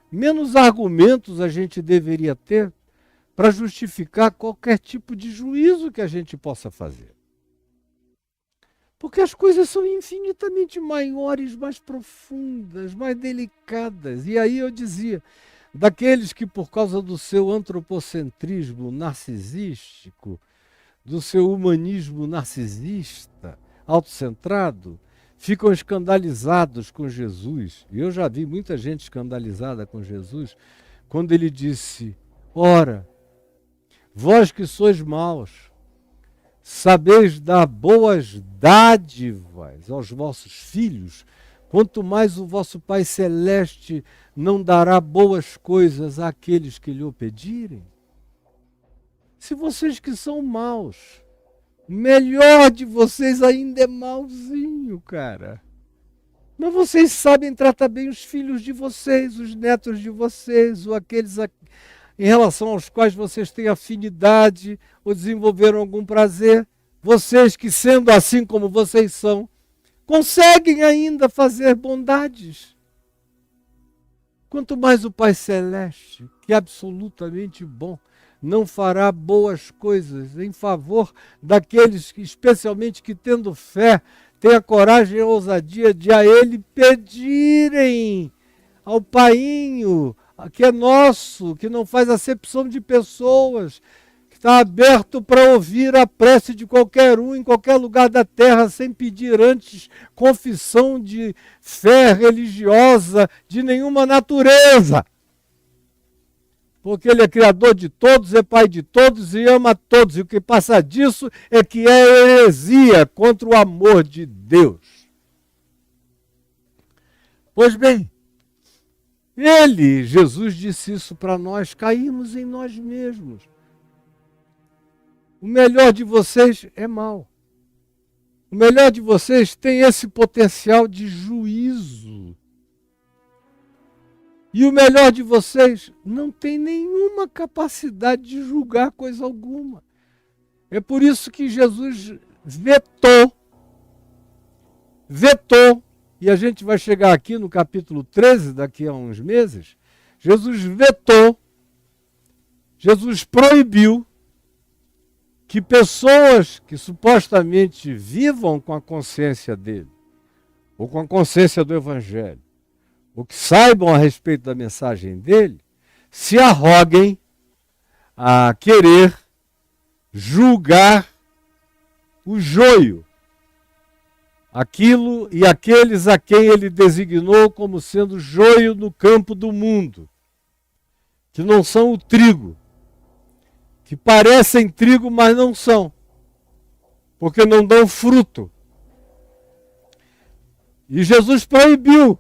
menos argumentos a gente deveria ter para justificar qualquer tipo de juízo que a gente possa fazer. Porque as coisas são infinitamente maiores, mais profundas, mais delicadas. E aí eu dizia, daqueles que por causa do seu antropocentrismo narcisístico, do seu humanismo narcisista, autocentrado, ficam escandalizados com Jesus. E eu já vi muita gente escandalizada com Jesus, quando ele disse, ora, vós que sois maus, sabeis dar boas dádivas aos vossos filhos, quanto mais o vosso Pai Celeste não dará boas coisas àqueles que lhe o pedirem. Se vocês que são maus, o melhor de vocês ainda é malzinho, cara. Mas vocês sabem tratar bem os filhos de vocês, os netos de vocês, ou aqueles em relação aos quais vocês têm afinidade ou desenvolveram algum prazer. Vocês que, sendo assim como vocês são, conseguem ainda fazer bondades. Quanto mais o Pai Celeste, que é absolutamente bom, não fará boas coisas em favor daqueles que, especialmente que tendo fé, têm a coragem e a ousadia de a Ele pedirem ao Painho, que é nosso, que não faz acepção de pessoas, que está aberto para ouvir a prece de qualquer um, em qualquer lugar da terra, sem pedir antes confissão de fé religiosa de nenhuma natureza. Porque Ele é Criador de todos, é Pai de todos e ama todos. E o que passa disso é que é heresia contra o amor de Deus. Pois bem, Jesus disse isso para nós, caímos em nós mesmos. O melhor de vocês é mau. O melhor de vocês tem esse potencial de juízo. E o melhor de vocês não tem nenhuma capacidade de julgar coisa alguma. É por isso que Jesus vetou, e a gente vai chegar aqui no capítulo 13, daqui a uns meses, Jesus vetou, Jesus proibiu que pessoas que supostamente vivam com a consciência dele, ou com a consciência do Evangelho, ou que saibam a respeito da mensagem dele, se arroguem a querer julgar o joio, aquilo e aqueles a quem ele designou como sendo joio no campo do mundo, que não são o trigo, que parecem trigo, mas não são, porque não dão fruto. E Jesus proibiu.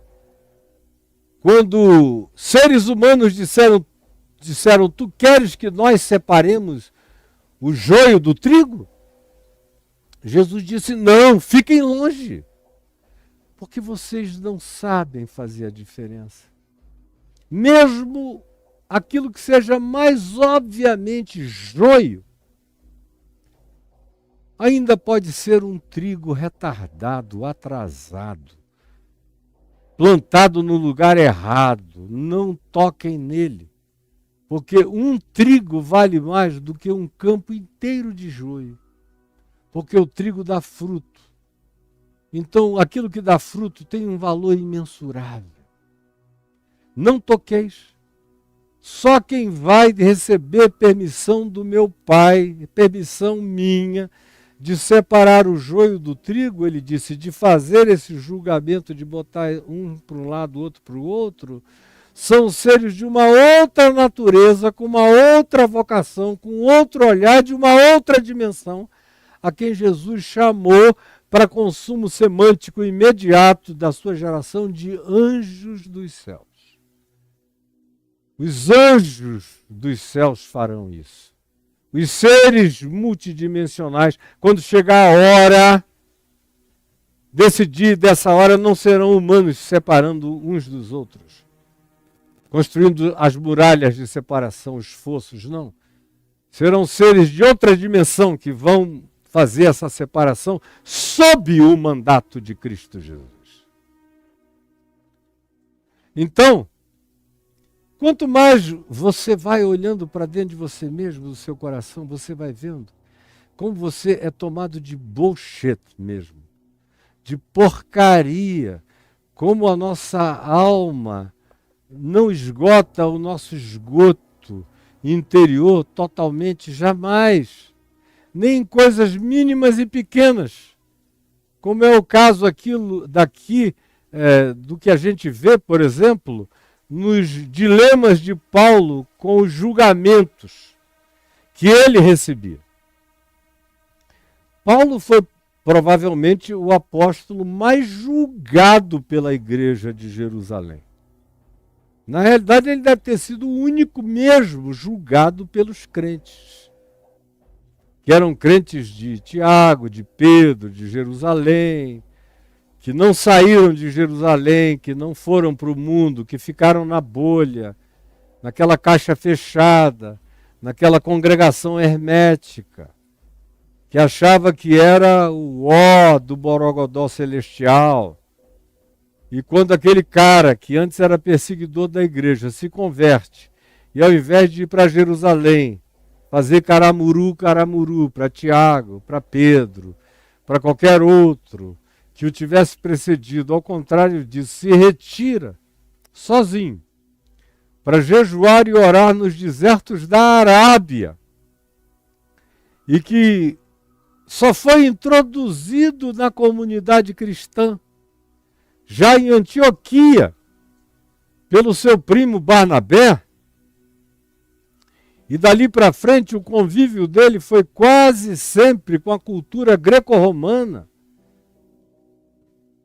Quando seres humanos disseram, tu queres que nós separemos o joio do trigo? Jesus disse, não, fiquem longe, porque vocês não sabem fazer a diferença. Mesmo aquilo que seja mais obviamente joio, ainda pode ser um trigo retardado, atrasado, plantado no lugar errado. Não toquem nele, porque um trigo vale mais do que um campo inteiro de joio, porque o trigo dá fruto. Então, aquilo que dá fruto tem um valor imensurável. Não toqueis. Só quem vai receber permissão do meu Pai, permissão minha, de separar o joio do trigo, ele disse, de fazer esse julgamento, de botar um para um lado, outro para o outro, são seres de uma outra natureza, com uma outra vocação, com outro olhar, de uma outra dimensão, a quem Jesus chamou para consumo semântico imediato da sua geração de anjos dos céus. Os anjos dos céus farão isso. Os seres multidimensionais, quando chegar a hora, decidir dessa hora, não serão humanos se separando uns dos outros, construindo as muralhas de separação, os fossos, não. Serão seres de outra dimensão que vão fazer essa separação sob o mandato de Cristo Jesus. Então, quanto mais você vai olhando para dentro de você mesmo, do seu coração, você vai vendo como você é tomado de bullshit mesmo, de porcaria, como a nossa alma não esgota o nosso esgoto interior totalmente, jamais, nem em coisas mínimas e pequenas, como é o caso daqui, do que a gente vê, por exemplo, nos dilemas de Paulo com os julgamentos que ele recebia. Paulo foi provavelmente o apóstolo mais julgado pela igreja de Jerusalém. Na realidade, ele deve ter sido o único mesmo julgado pelos crentes, que eram crentes de Tiago, de Pedro, de Jerusalém, que não saíram de Jerusalém, que não foram para o mundo, que ficaram na bolha, naquela caixa fechada, naquela congregação hermética, que achava que era o ó do Borogodó celestial. E quando aquele cara, que antes era perseguidor da igreja, se converte, e ao invés de ir para Jerusalém, fazer caramuru para Tiago, para Pedro, para qualquer outro que o tivesse precedido, ao contrário disso, se retira sozinho para jejuar e orar nos desertos da Arábia, e que só foi introduzido na comunidade cristã já em Antioquia pelo seu primo Barnabé, e dali para frente o convívio dele foi quase sempre com a cultura greco-romana.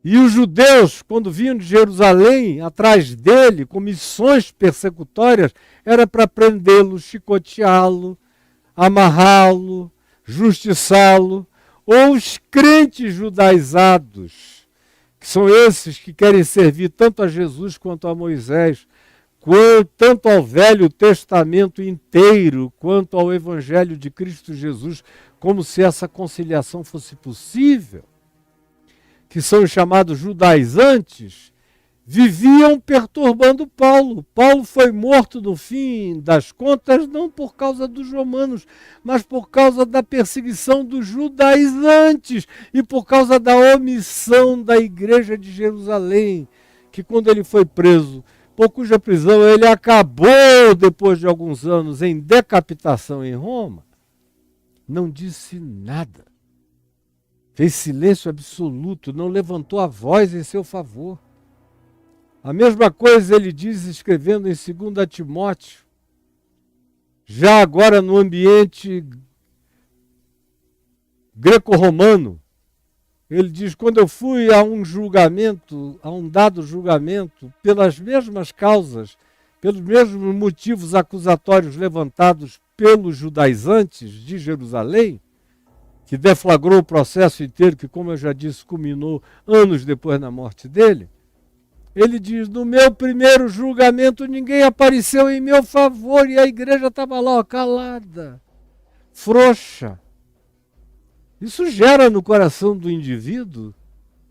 E os judeus, quando vinham de Jerusalém, atrás dele, com missões persecutórias, era para prendê-lo, chicoteá-lo, amarrá-lo, justiçá-lo. Ou os crentes judaizados, que são esses que querem servir tanto a Jesus quanto a Moisés, tanto ao Velho Testamento inteiro, quanto ao Evangelho de Cristo Jesus, como se essa conciliação fosse possível, que são os chamados judaizantes, viviam perturbando Paulo. Paulo foi morto no fim das contas, não por causa dos romanos, mas por causa da perseguição dos judaizantes e por causa da omissão da igreja de Jerusalém, que quando ele foi preso, por cuja prisão ele acabou, depois de alguns anos, em decapitação em Roma, não disse nada. Fez silêncio absoluto, não levantou a voz em seu favor. A mesma coisa ele diz escrevendo em 2 Timóteo, já agora no ambiente greco-romano. Ele diz, quando eu fui a um julgamento, a um dado julgamento, pelas mesmas causas, pelos mesmos motivos acusatórios levantados pelos judaizantes de Jerusalém, que deflagrou o processo inteiro, que, como eu já disse, culminou anos depois da morte dele, ele diz, no meu primeiro julgamento ninguém apareceu em meu favor, e a igreja estava lá, ó, calada, frouxa. Isso gera no coração do indivíduo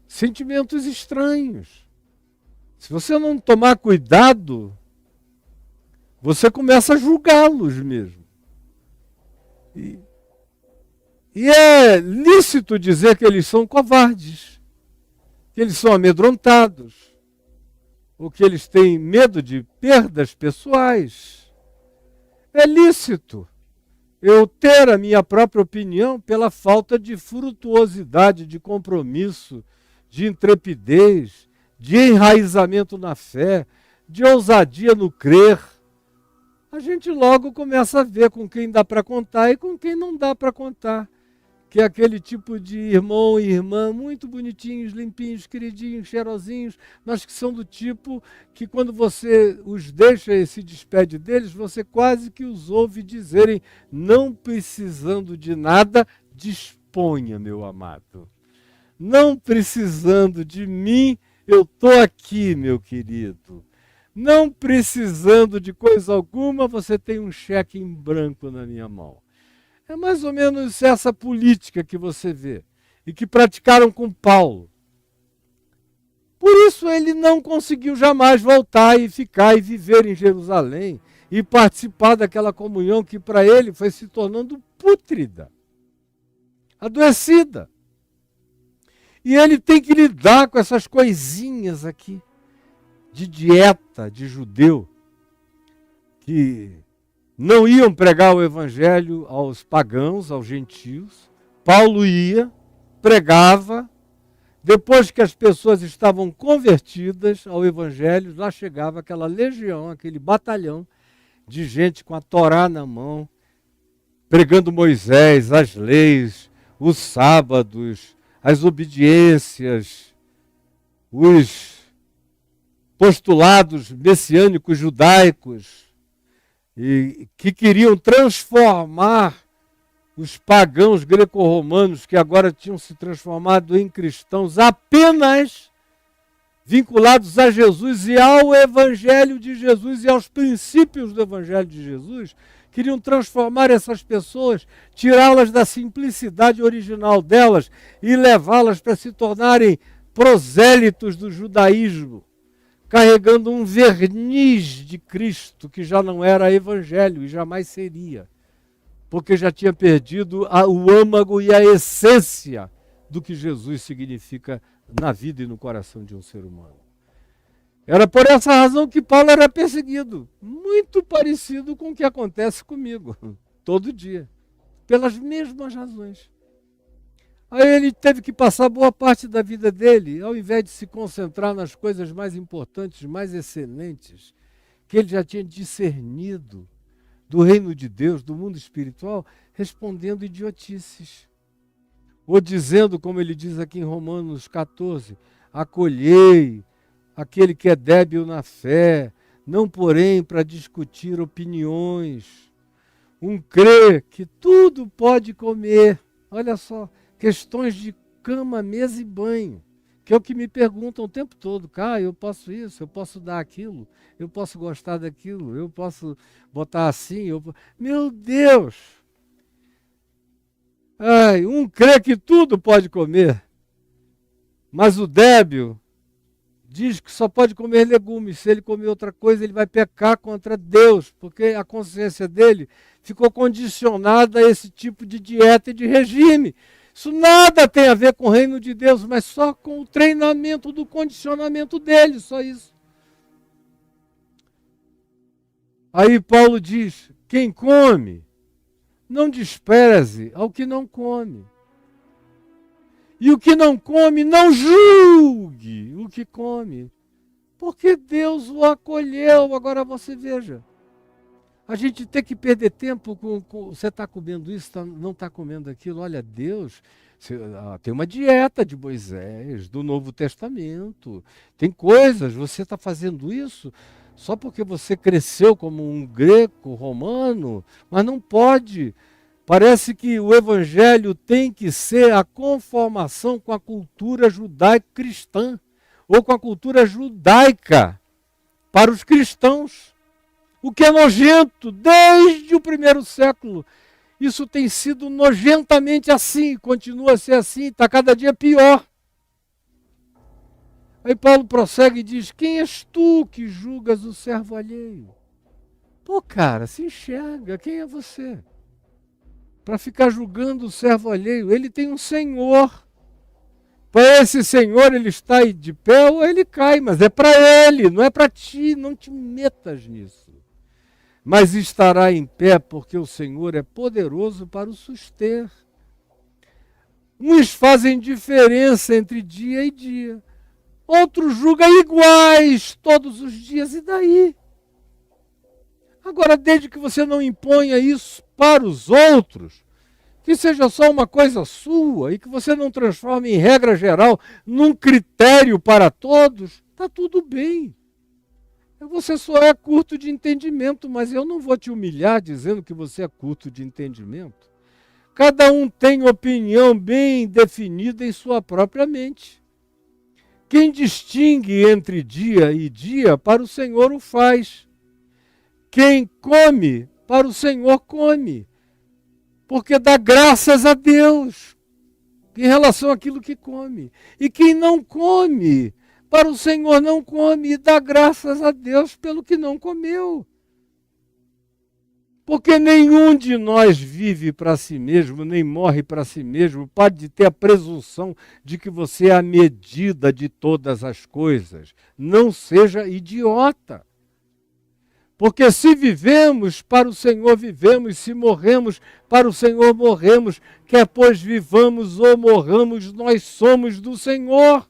sentimentos estranhos. Se você não tomar cuidado, você começa a julgá-los mesmo. E é lícito dizer que eles são covardes, que eles são amedrontados, ou que eles têm medo de perdas pessoais. É lícito eu ter a minha própria opinião pela falta de frutuosidade, de compromisso, de intrepidez, de enraizamento na fé, de ousadia no crer. A gente logo começa a ver com quem dá para contar e com quem não dá para contar. Que é aquele tipo de irmão e irmã muito bonitinhos, limpinhos, queridinhos, cheirosinhos, mas que são do tipo que quando você os deixa e se despede deles, você quase que os ouve dizerem, não precisando de nada, disponha, meu amado. Não precisando de mim, eu estou aqui, meu querido. Não precisando de coisa alguma, você tem um cheque em branco na minha mão. É mais ou menos essa política que você vê e que praticaram com Paulo. Por isso ele não conseguiu jamais voltar e ficar e viver em Jerusalém e participar daquela comunhão que para ele foi se tornando pútrida, adoecida. E ele tem que lidar com essas coisinhas aqui de dieta de judeu que não iam pregar o evangelho aos pagãos, aos gentios. Paulo ia, pregava. Depois que as pessoas estavam convertidas ao evangelho, lá chegava aquela legião, aquele batalhão de gente com a Torá na mão, pregando Moisés, as leis, os sábados, as obediências, os postulados messiânicos judaicos, e que queriam transformar os pagãos greco-romanos, que agora tinham se transformado em cristãos, apenas vinculados a Jesus e ao Evangelho de Jesus e aos princípios do Evangelho de Jesus, queriam transformar essas pessoas, tirá-las da simplicidade original delas e levá-las para se tornarem prosélitos do judaísmo, carregando um verniz de Cristo que já não era evangelho e jamais seria, porque já tinha perdido o âmago e a essência do que Jesus significa na vida e no coração de um ser humano. Era por essa razão que Paulo era perseguido, muito parecido com o que acontece comigo, todo dia, pelas mesmas razões. Aí ele teve que passar boa parte da vida dele, ao invés de se concentrar nas coisas mais importantes, mais excelentes, que ele já tinha discernido do reino de Deus, do mundo espiritual, respondendo idiotices. Ou dizendo, como ele diz aqui em Romanos 14, acolhei aquele que é débil na fé, não porém para discutir opiniões. Um crê que tudo pode comer. Olha só, questões de cama, mesa e banho, que é o que me perguntam o tempo todo. Eu posso isso, eu posso dar aquilo, eu posso gostar daquilo, eu posso botar assim. Meu Deus! Um crê que tudo pode comer, mas o débil diz que só pode comer legumes. Se ele comer outra coisa, ele vai pecar contra Deus, porque a consciência dele ficou condicionada a esse tipo de dieta e de regime. Isso nada tem a ver com o reino de Deus, mas só com o treinamento do condicionamento dele, só isso. Aí Paulo diz, quem come, não despreze ao que não come. E o que não come, não julgue o que come, porque Deus o acolheu. Agora você veja, a gente tem que perder tempo com você está comendo isso, não está comendo aquilo. Olha, Deus tem uma dieta de Moisés, do Novo Testamento. Tem coisas, você está fazendo isso só porque você cresceu como um greco romano, mas não pode. Parece que o evangelho tem que ser a conformação com a cultura judaico-cristã, ou com a cultura judaica para os cristãos. O que é nojento desde o primeiro século. Isso tem sido nojentamente assim, continua a ser assim, está cada dia pior. Aí Paulo prossegue e diz, quem és tu que julgas o servo alheio? Pô, cara, se enxerga, quem é você? Para ficar julgando o servo alheio, ele tem um senhor. Para esse senhor ele está aí de pé ou ele cai, mas é para ele, não é para ti, não te metas nisso. Mas estará em pé porque o Senhor é poderoso para o suster. Uns fazem diferença entre dia e dia, outros julgam iguais todos os dias, e daí? Agora, desde que você não imponha isso para os outros, que seja só uma coisa sua e que você não transforme em regra geral, num critério para todos, está tudo bem. Você só é curto de entendimento, mas eu não vou te humilhar dizendo que você é curto de entendimento. Cada um tem opinião bem definida em sua própria mente. Quem distingue entre dia e dia, para o Senhor o faz. Quem come, para o Senhor come. Porque dá graças a Deus em relação àquilo que come. E quem não come, para o Senhor não come e dá graças a Deus pelo que não comeu. Porque nenhum de nós vive para si mesmo, nem morre para si mesmo. Pode ter a presunção de que você é a medida de todas as coisas. Não seja idiota. Porque se vivemos, para o Senhor vivemos, se morremos, para o Senhor morremos, quer pois vivamos ou morramos, nós somos do Senhor.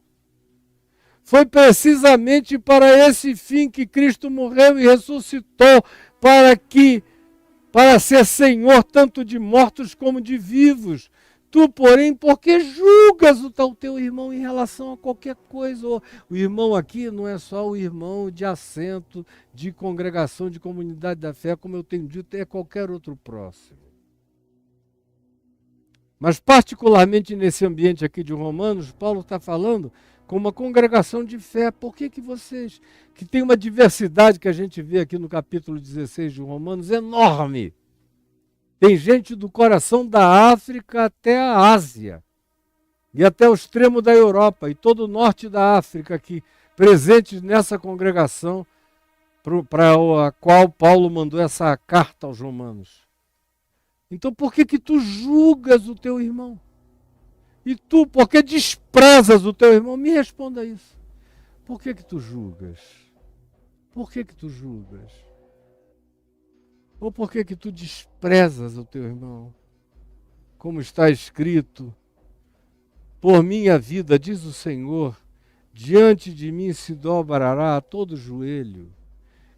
Foi precisamente para esse fim que Cristo morreu e ressuscitou, para ser Senhor tanto de mortos como de vivos. tu, porém, porque julgas o teu irmão em relação a qualquer coisa. O irmão aqui não é só o irmão de assento, de congregação, de comunidade da fé, como eu tenho dito, é qualquer outro próximo. Mas particularmente nesse ambiente aqui de Romanos, Paulo está falando com uma congregação de fé. Por que vocês, que tem uma diversidade que a gente vê aqui no capítulo 16 de Romanos, enorme. Tem gente do coração da África até a Ásia, e até o extremo da Europa, e todo o norte da África aqui, presentes nessa congregação para a qual Paulo mandou essa carta aos romanos. Então por que tu julgas o teu irmão? E tu, por que desprezas o teu irmão? Me responda isso. Por que tu julgas? Por que tu julgas? Ou por que tu desprezas o teu irmão? Como está escrito, por minha vida, diz o Senhor, diante de mim se dobrará todo joelho,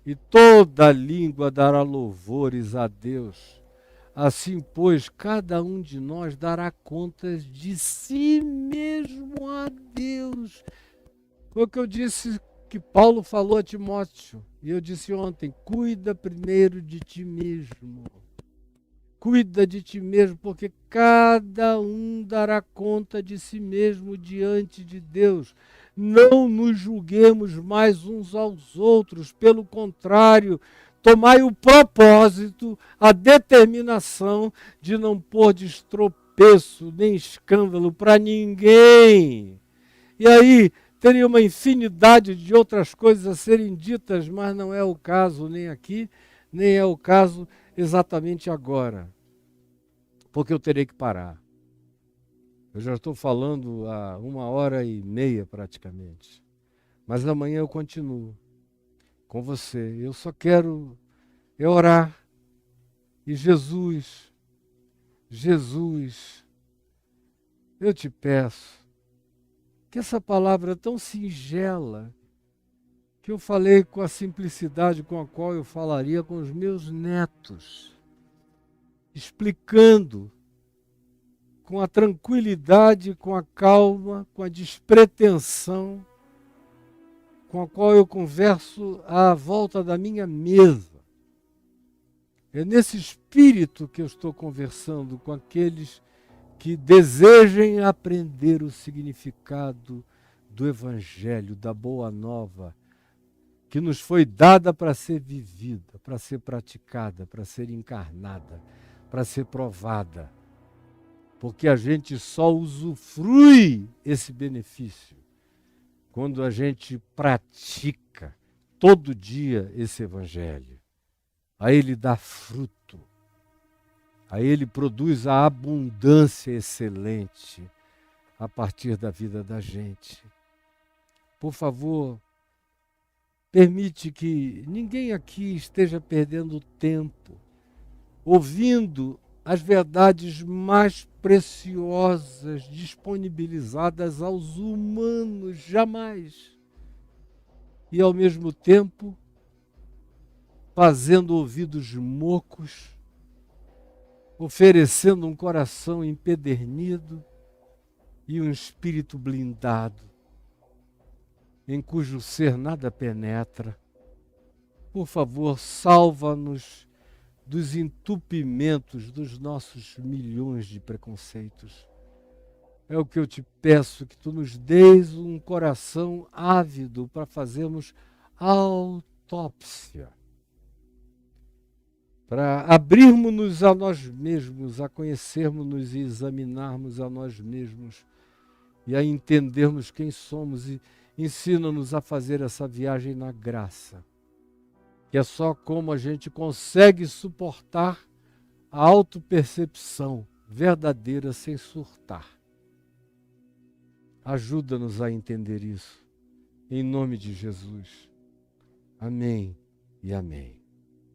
e toda língua dará louvores a Deus. Assim, pois, cada um de nós dará contas de si mesmo a Deus. Foi o que eu disse, que Paulo falou a Timóteo. E eu disse ontem, cuida primeiro de ti mesmo. Cuida de ti mesmo, porque cada um dará conta de si mesmo diante de Deus. Não nos julguemos mais uns aos outros, pelo contrário, tomai o propósito, a determinação de não pôr de tropeço nem escândalo para ninguém. E aí teria uma infinidade de outras coisas a serem ditas, mas não é o caso nem aqui, nem é o caso exatamente agora. Porque eu terei que parar. Eu já estou falando há 1h30 praticamente. Mas amanhã eu continuo com você. Eu só quero orar. E Jesus, eu te peço que essa palavra tão singela, que eu falei com a simplicidade com a qual eu falaria com os meus netos, explicando com a tranquilidade, com a calma, com a despretensão, com a qual eu converso à volta da minha mesa. É nesse espírito que eu estou conversando com aqueles que desejem aprender o significado do Evangelho, da Boa Nova, que nos foi dada para ser vivida, para ser praticada, para ser encarnada, para ser provada. Porque a gente só usufrui esse benefício quando a gente pratica todo dia esse Evangelho. Aí ele dá fruto. Aí ele produz a abundância excelente a partir da vida da gente. Por favor, permite que ninguém aqui esteja perdendo tempo ouvindo as verdades mais preciosas disponibilizadas aos humanos, jamais. E ao mesmo tempo, fazendo ouvidos mocos, oferecendo um coração empedernido e um espírito blindado, em cujo ser nada penetra. Por favor, salva-nos dos entupimentos dos nossos milhões de preconceitos. É o que eu te peço, que tu nos deis um coração ávido para fazermos autópsia, para abrirmos-nos a nós mesmos, a conhecermos-nos e examinarmos a nós mesmos e a entendermos quem somos, e ensina-nos a fazer essa viagem na graça, que é só como a gente consegue suportar a autopercepção verdadeira sem surtar. Ajuda-nos a entender isso, em nome de Jesus. Amém e amém.